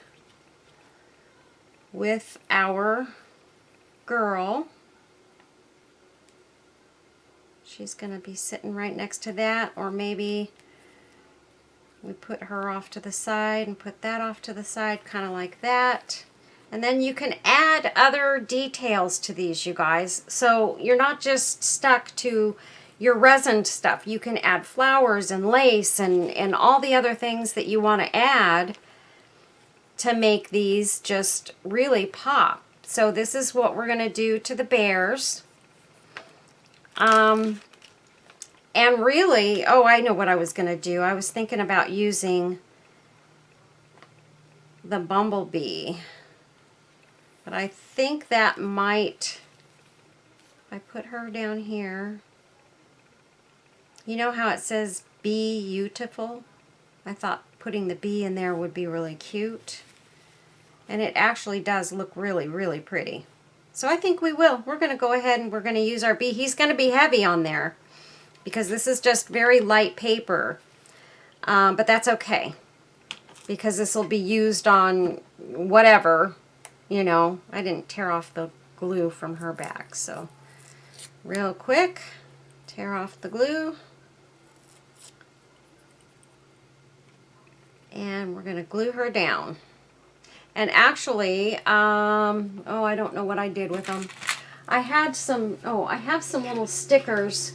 with our girl. She's going to be sitting right next to that, or maybe we put her off to the side and put that off to the side, kind of like that. And then you can add other details to these, you guys. So you're not just stuck to your resin stuff. You can add flowers and lace and all the other things that you want to add to make these just really pop. So this is what we're going to do to the bears. And really, oh, I know what I was going to do. I was thinking about using the bumblebee. But I think that might, if I put her down here, you know how it says beautiful? I thought putting the bee in there would be really cute. And it actually does look really, really pretty. So I think we will. We're going to go ahead and we're going to use our bee. He's going to be heavy on there because this is just very light paper. But that's okay because this will be used on whatever, you know. I didn't tear off the glue from her back. So real quick, tear off the glue. And we're going to glue her down. And actually, oh, I don't know what I did with them. I had some, oh, I have some little stickers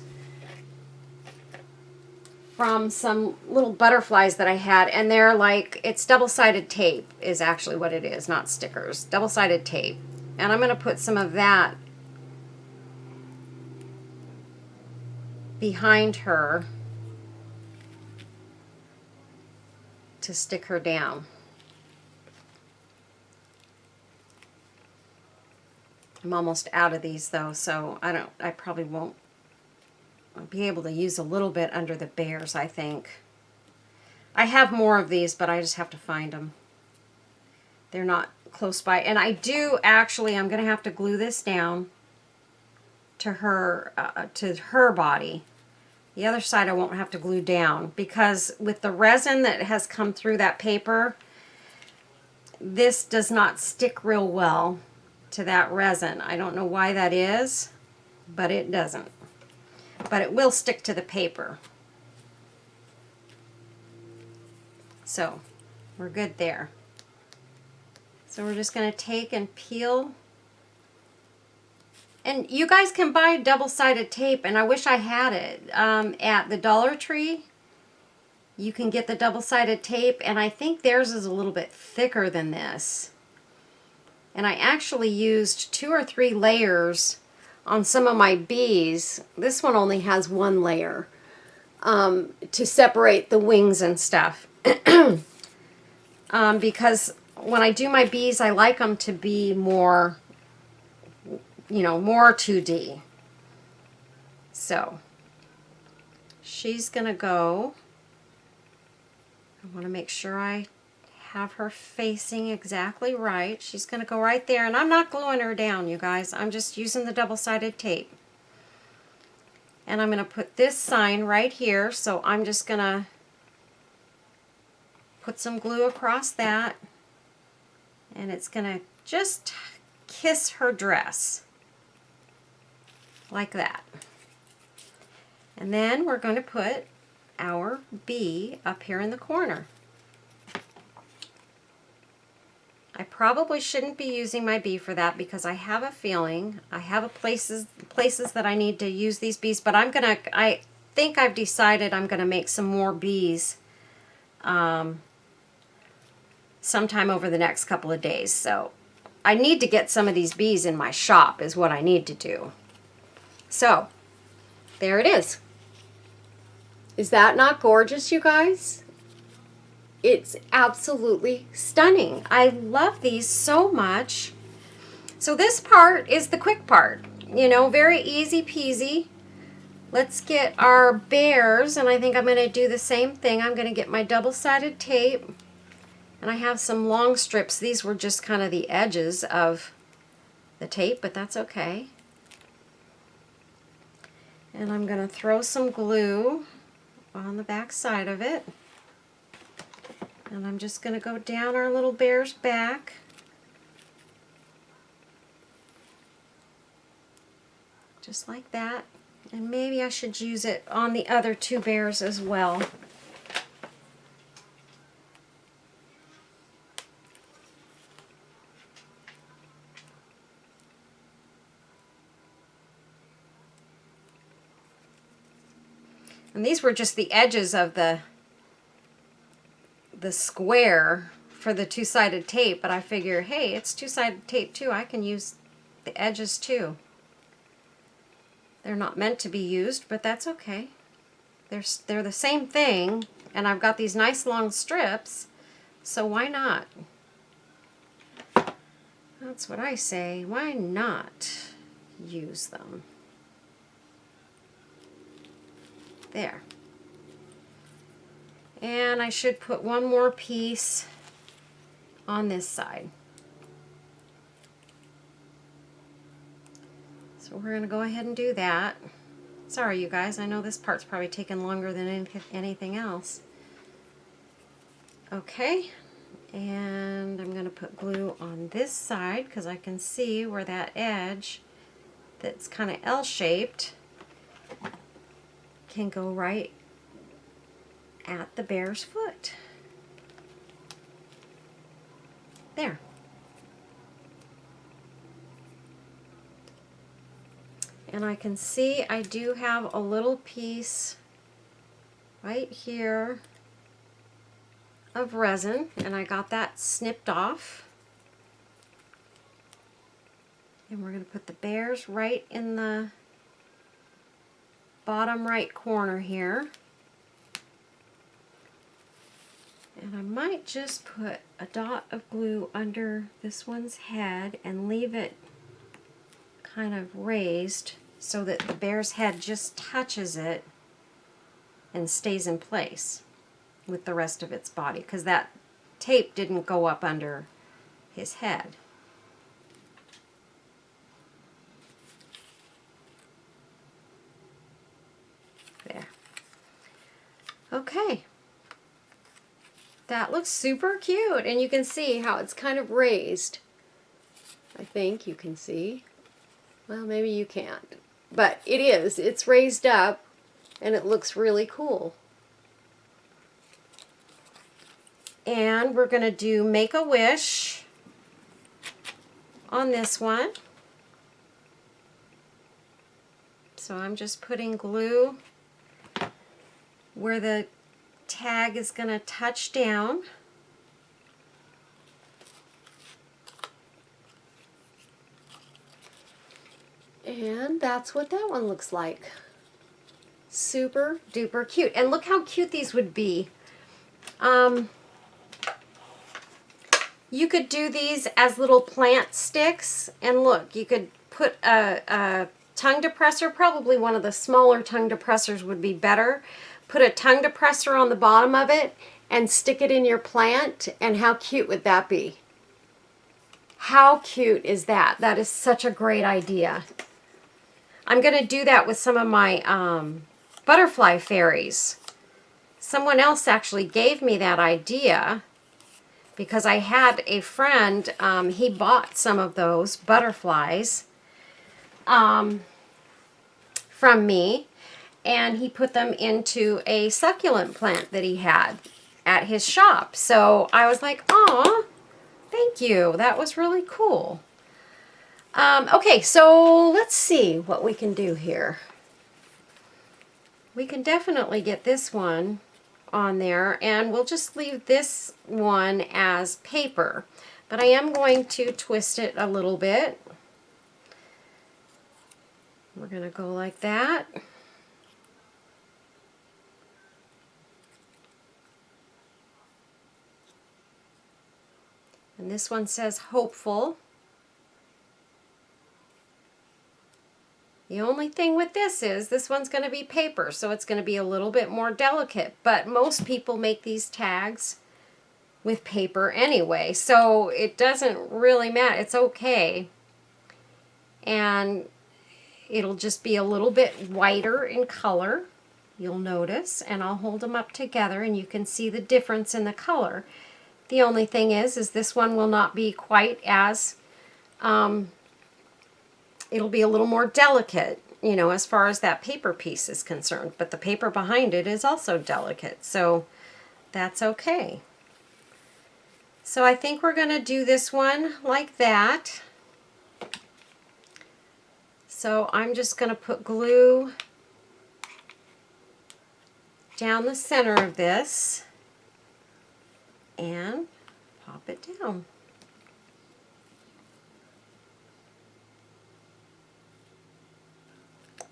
from some little butterflies that I had. And they're like, it's double-sided tape is actually what it is, not stickers. Double-sided tape. And I'm going to put some of that behind her to stick her down. I'm almost out of these though, so I probably won't be able to use a little bit under the bears, I think. I have more of these, but I just have to find them. They're not close by. And I do actually, I'm going to have to glue this down to her body. The other side I won't have to glue down because with the resin that has come through that paper, this does not stick real well to that resin. I don't know why that is, but it doesn't. But it will stick to the paper. So We're good there. So we're just going to take and peel. And you guys can buy double-sided tape, and I wish I had it. At the Dollar Tree, you can get the double-sided tape, and I think theirs is a little bit thicker than this. And I actually used 2 or 3 layers on some of my bees. This one only has 1 layer to separate the wings and stuff. Because when I do my bees, I like them to be more, you know, more 2D. So she's gonna go. I want to make sure I have her facing exactly right. She's going to go right there, and I'm not gluing her down, you guys. I'm just using the double-sided tape. And I'm going to put this sign right here, so I'm just going to put some glue across that, and it's going to just kiss her dress like that. And then we're going to put our bee up here in the corner. I probably shouldn't be using my bee for that because I have a feeling I have places that I need to use these bees, but I think I've decided I'm gonna make some more bees sometime over the next couple of days. So I need to get some of these bees in my shop is what I need to do. So there it is. Is that not gorgeous, you guys? It's absolutely stunning. I love these so much. So this part is the quick part. You know, very easy peasy. Let's get our bears, and I think I'm going to do the same thing. I'm going to get my double-sided tape, and I have some long strips. These were just kind of the edges of the tape, but that's okay. And I'm going to throw some glue on the back side of it. And I'm just going to go down our little bear's back. Just like that. And maybe I should use it on the other 2 bears as well. And these were just the edges of the square for the 2-sided tape, but I figure, hey, it's 2-sided tape too. I can use the edges too. They're not meant to be used, but that's okay. They're the same thing, and I've got these nice long strips, so why not? That's what I say. Why not use them? There. And I should put one more piece on this side. So we're going to go ahead and do that. Sorry, you guys. I know this part's probably taken longer than anything else. Okay. And I'm going to put glue on this side because I can see where that edge that's kind of L-shaped can go right at the bear's foot. There. And I can see I do have a little piece right here of resin, and I got that snipped off. And we're going to put the bears right in the bottom right corner here. And I might just put a dot of glue under this one's head and leave it kind of raised so that the bear's head just touches it and stays in place with the rest of its body, because that tape didn't go up under his head. There. Okay. That looks super cute, and you can see how it's kind of raised. I think you can see. Well, maybe you can't. But it is. It's raised up, and it looks really cool. And we're going to do Make a Wish on this one. So I'm just putting glue where the tag is going to touch down. And that's what that one looks like. Super duper cute. And look how cute these would be. You could do these as little plant sticks. And look, you could put a tongue depressor, probably one of the smaller tongue depressors would be better. Put a tongue depressor on the bottom of it and stick it in your plant. And how cute would that be? How cute is that? That is such a great idea. I'm going to do that with some of my butterfly fairies. Someone else actually gave me that idea because I had a friend, he bought some of those butterflies from me, and he put them into a succulent plant that he had at his shop. So I was like, "Aw, thank you. That was really cool." Okay, so let's see what we can do here. We can definitely get this one on there, and we'll just leave this one as paper. But I am going to twist it a little bit. We're going to go like that. And this one says hopeful. The only thing with this is this one's going to be paper, so it's going to be a little bit more delicate. But most people make these tags with paper anyway, so it doesn't really matter. It's okay. And it'll just be a little bit whiter in color, you'll notice. And I'll hold them up together and you can see the difference in the color. The only thing is this one will not be quite as... it'll be a little more delicate, you know, as far as that paper piece is concerned. But the paper behind it is also delicate, so that's okay. So I think we're going to do this one like that. So I'm just going to put glue down the center of this and pop it down.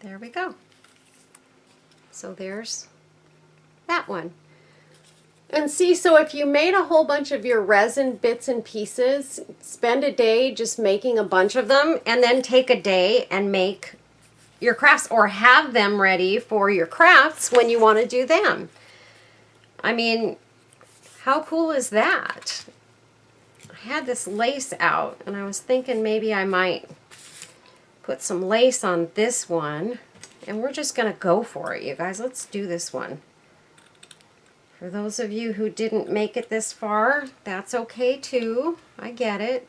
There we go. So there's that one. And see, so if you made a whole bunch of your resin bits and pieces, spend a day just making a bunch of them, and then take a day and make your crafts, or have them ready for your crafts when you want to do them. I mean, how cool is that? I had this lace out, and I was thinking maybe I might put some lace on this one, and we're just going to go for it, you guys. Let's do this one. For those of you who didn't make it this far, that's okay too. I get it.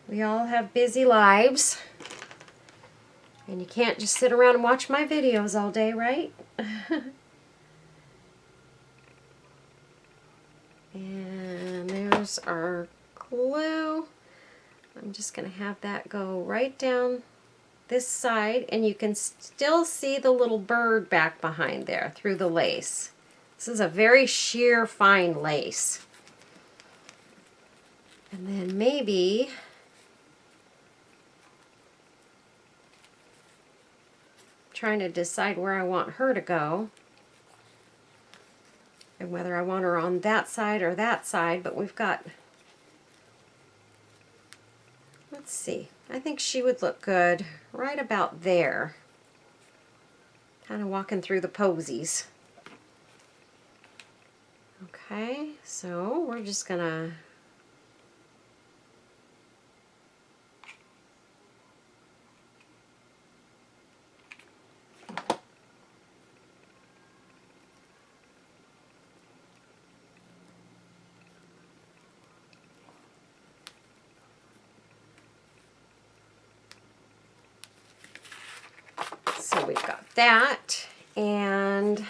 We all have busy lives, and you can't just sit around and watch my videos all day, right? And there's our glue. I'm just going to have that go right down this side, and you can still see the little bird back behind there through the lace. This is a very sheer, fine lace. And then maybe trying to decide where I want her to go and whether I want her on that side or that side, but we've got... Let's see. I think she would look good right about there. Kind of walking through the posies. Okay, so we're just gonna so we've got that, and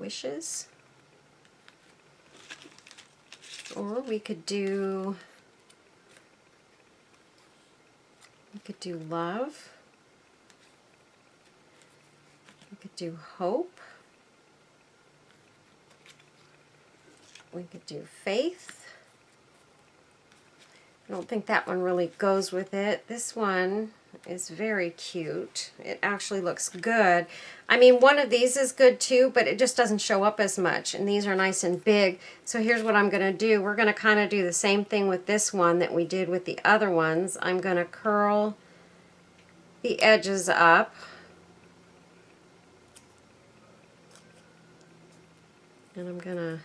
wishes. Or we could do love. We could do hope. We could do faith. I don't think that one really goes with it. This one is very cute. It actually looks good. I mean, one of these is good too, but it just doesn't show up as much. And these are nice and big. So here's what I'm going to do. We're going to kind of do the same thing with this one that we did with the other ones. I'm going to curl the edges up. And I'm going to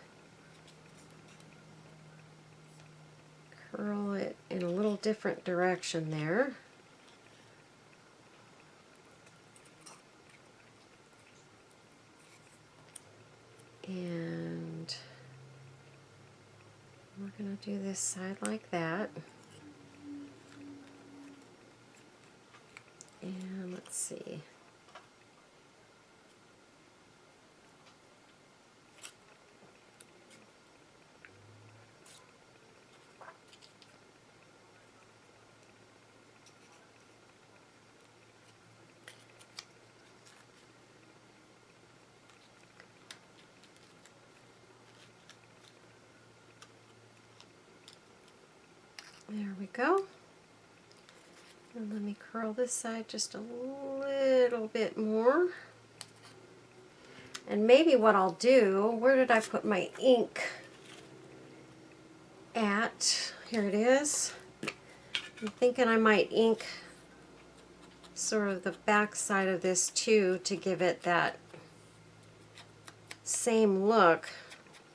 curl it in a little different direction there. And we're going to do this side like that. And let's see. There we go. And let me curl this side just a little bit more. And maybe what I'll do, where did I put my ink at? Here it is. I'm thinking I might ink sort of the back side of this too to give it that same look.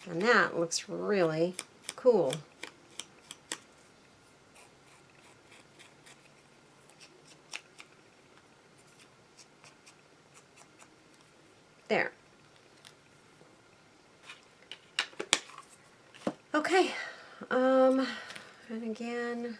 And that looks really cool. There. Okay. And again,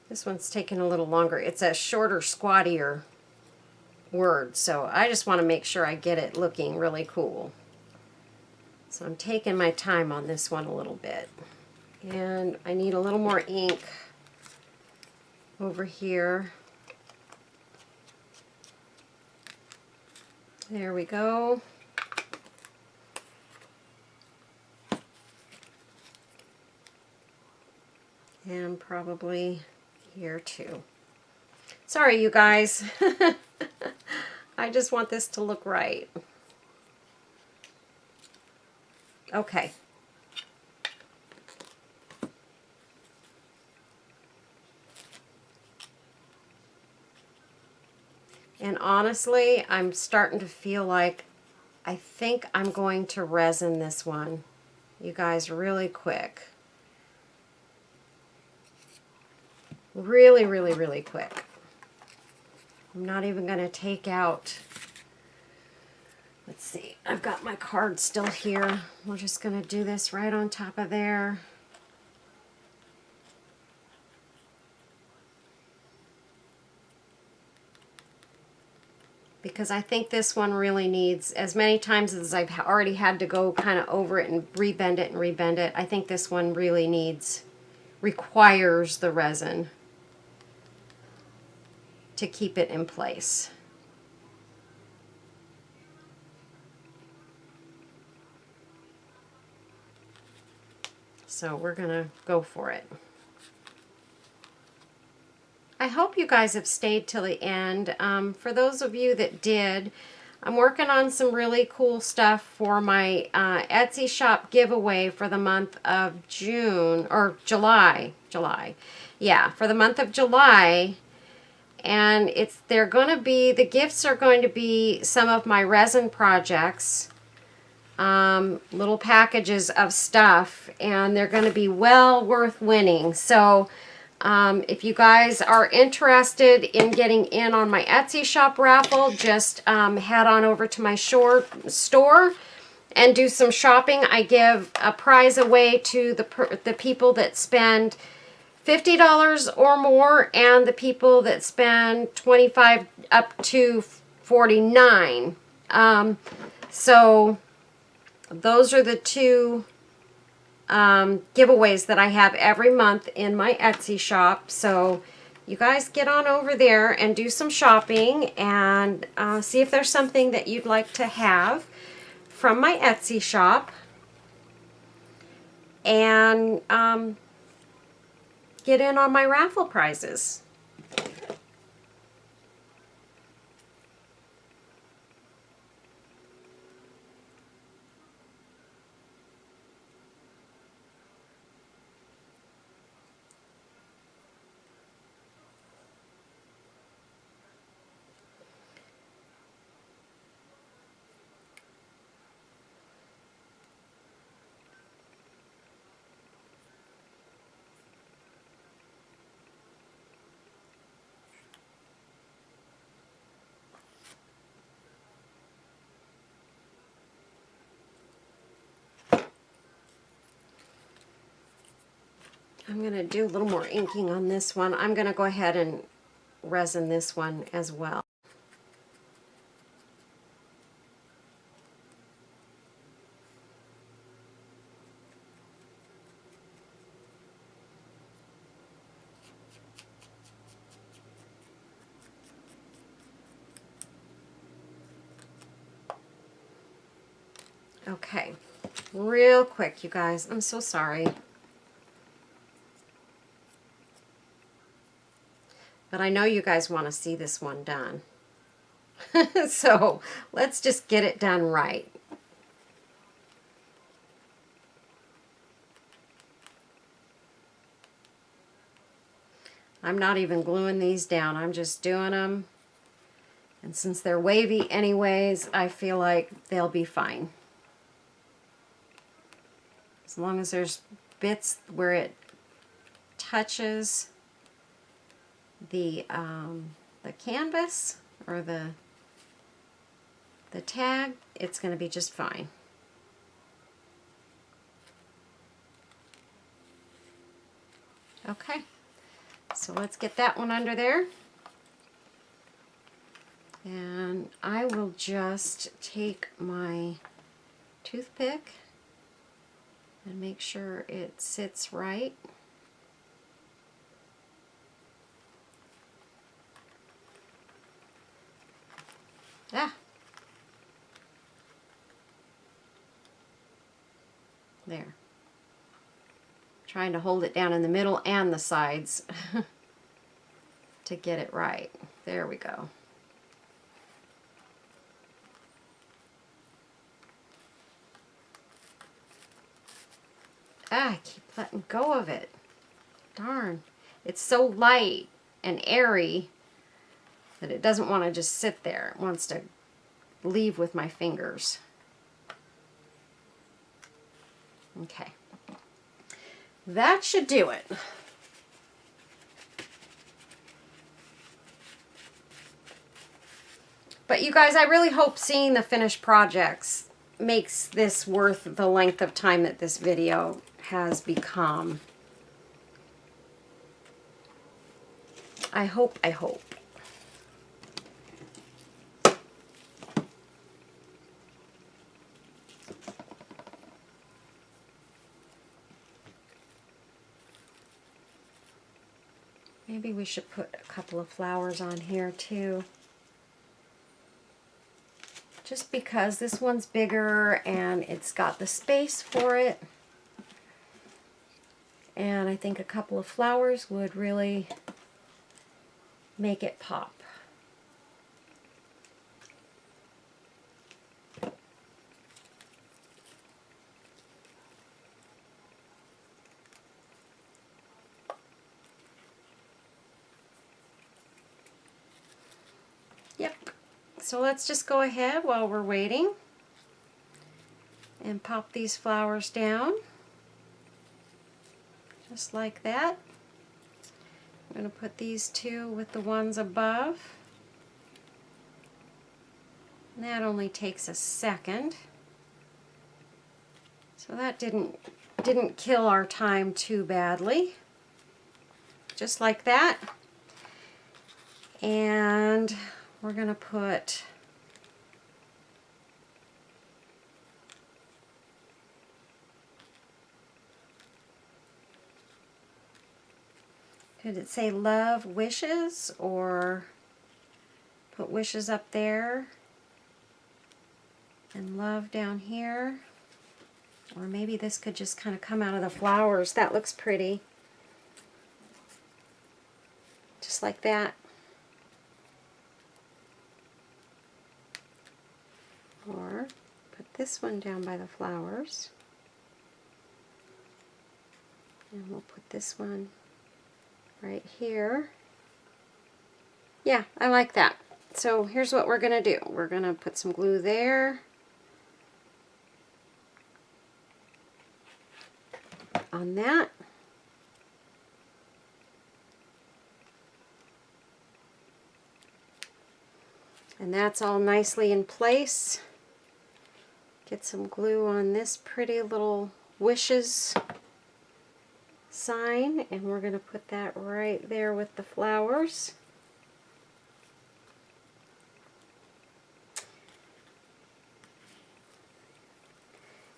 this one's taking a little longer. It's a shorter, squattier word, so I just want to make sure I get it looking really cool. So I'm taking my time on this one a little bit. And I need a little more ink over here. There we go. And probably here too. Sorry, you guys. I just want this to look right. Okay. And honestly, I'm starting to feel like I think I'm going to resin this one, you guys, really quick. Really, really, really quick. I'm not even going to take out, let's see, I've got my card still here. We're just going to do this right on top of there. Because I think this one really needs, as many times as I've already had to go kind of over it and rebend it, I think this one really requires the resin to keep it in place. So we're gonna go for it. I hope you guys have stayed till the end. For those of you that did, I'm working on some really cool stuff for my Etsy shop giveaway for the month of June, or July. Yeah, for the month of July. And the gifts are going to be some of my resin projects, little packages of stuff, and they're going to be well worth winning. So if you guys are interested in getting in on my Etsy shop raffle, just head on over to my store and do some shopping. I give a prize away to the people that spend $50 or more, and the people that spend $25 up to $49. So those are the two giveaways that I have every month in my Etsy shop. So you guys get on over there and do some shopping and see if there's something that you'd like to have from my Etsy shop, and get in on my raffle prizes. I'm going to do a little more inking on this one. I'm going to go ahead and resin this one as well. Okay, real quick, you guys. I'm so sorry. But I know you guys want to see this one done. So let's just get it done right. I'm not even gluing these down. I'm just doing them. And since they're wavy anyways, I feel like they'll be fine. As long as there's bits where it touches the canvas or the tag, it's going to be just fine. Okay, so let's get that one under there. And I will just take my toothpick and make sure it sits right. Ah. There. Trying to hold it down in the middle and the sides to get it right. There we go. Ah, I keep letting go of it. Darn. It's so light and airy that it doesn't want to just sit there. It wants to leave with my fingers. Okay. That should do it. But you guys, I really hope seeing the finished projects makes this worth the length of time that this video has become. I hope. Maybe we should put a couple of flowers on here too. Just because this one's bigger and it's got the space for it. And I think a couple of flowers would really make it pop. so let's just go ahead while we're waiting and pop these flowers down. Just like that. I'm going to put these two with the ones above. And that only takes a second. So that didn't kill our time too badly. Just like that. And we're going to put did it say love wishes, or put wishes up there and love down here? Or maybe this could just kind of come out of the flowers. That looks pretty. Just like that. Or put this one down by the flowers. And we'll put this one right here. Yeah, I like that. So here's what we're going to do. We're going to put some glue there. On that. And that's all nicely in place. Get some glue on this pretty little wishes sign, and we're going to put that right there with the flowers.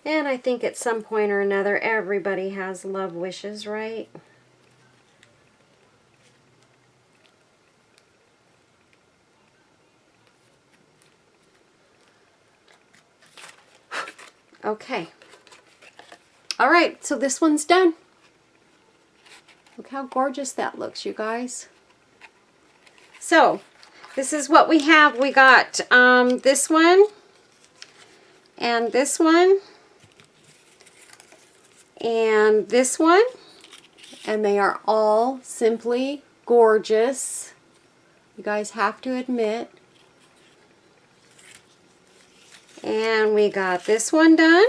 And I think at some point or another everybody has love wishes, right? Okay. All right, so this one's done. Look how gorgeous that looks, you guys. So, this is what we have. We got this one, and this one, and this one, and they are all simply gorgeous. You guys have to admit. And we got this one done.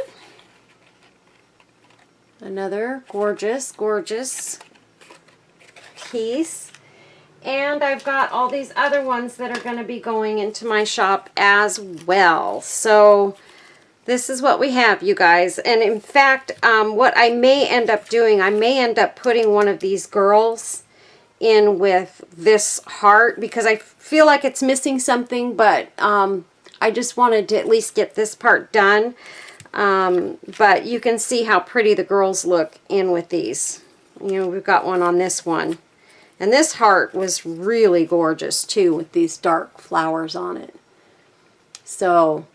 Another gorgeous, gorgeous piece. And I've got all these other ones that are going to be going into my shop as well. So this is what we have, you guys. And in fact, what I may end up doing, I may end up putting one of these girls in with this heart, because I feel like it's missing something, but I just wanted to at least get this part done. But you can see how pretty the girls look in with these. You know, we've got one on this one. And this heart was really gorgeous too, with these dark flowers on it. So,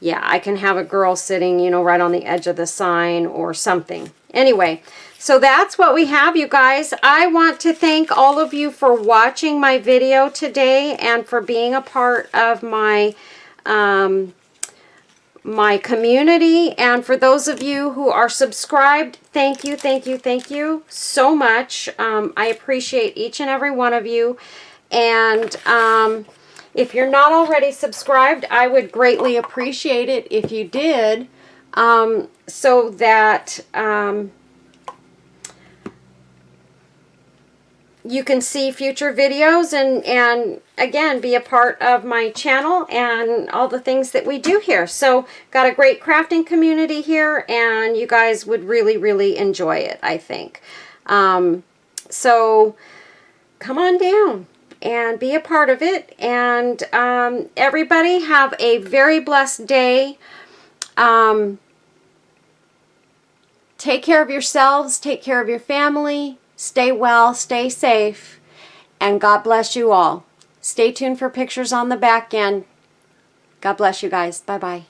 yeah, I can have a girl sitting, you know, right on the edge of the sign or something. Anyway, so that's what we have, you guys. I want to thank all of you for watching my video today and for being a part of my my community. And for those of you who are subscribed, thank you, thank you, thank you so much. I appreciate each and every one of you. And if you're not already subscribed, I would greatly appreciate it if you did, so that you can see future videos and again, be a part of my channel and all the things that we do here. So, got a great crafting community here, and you guys would really, really enjoy it, I think. So, come on down and be a part of it. And everybody have a very blessed day. Take care of yourselves. Take care of your family. Stay well, stay safe, and God bless you all. Stay tuned for pictures on the back end. God bless you guys. Bye-bye.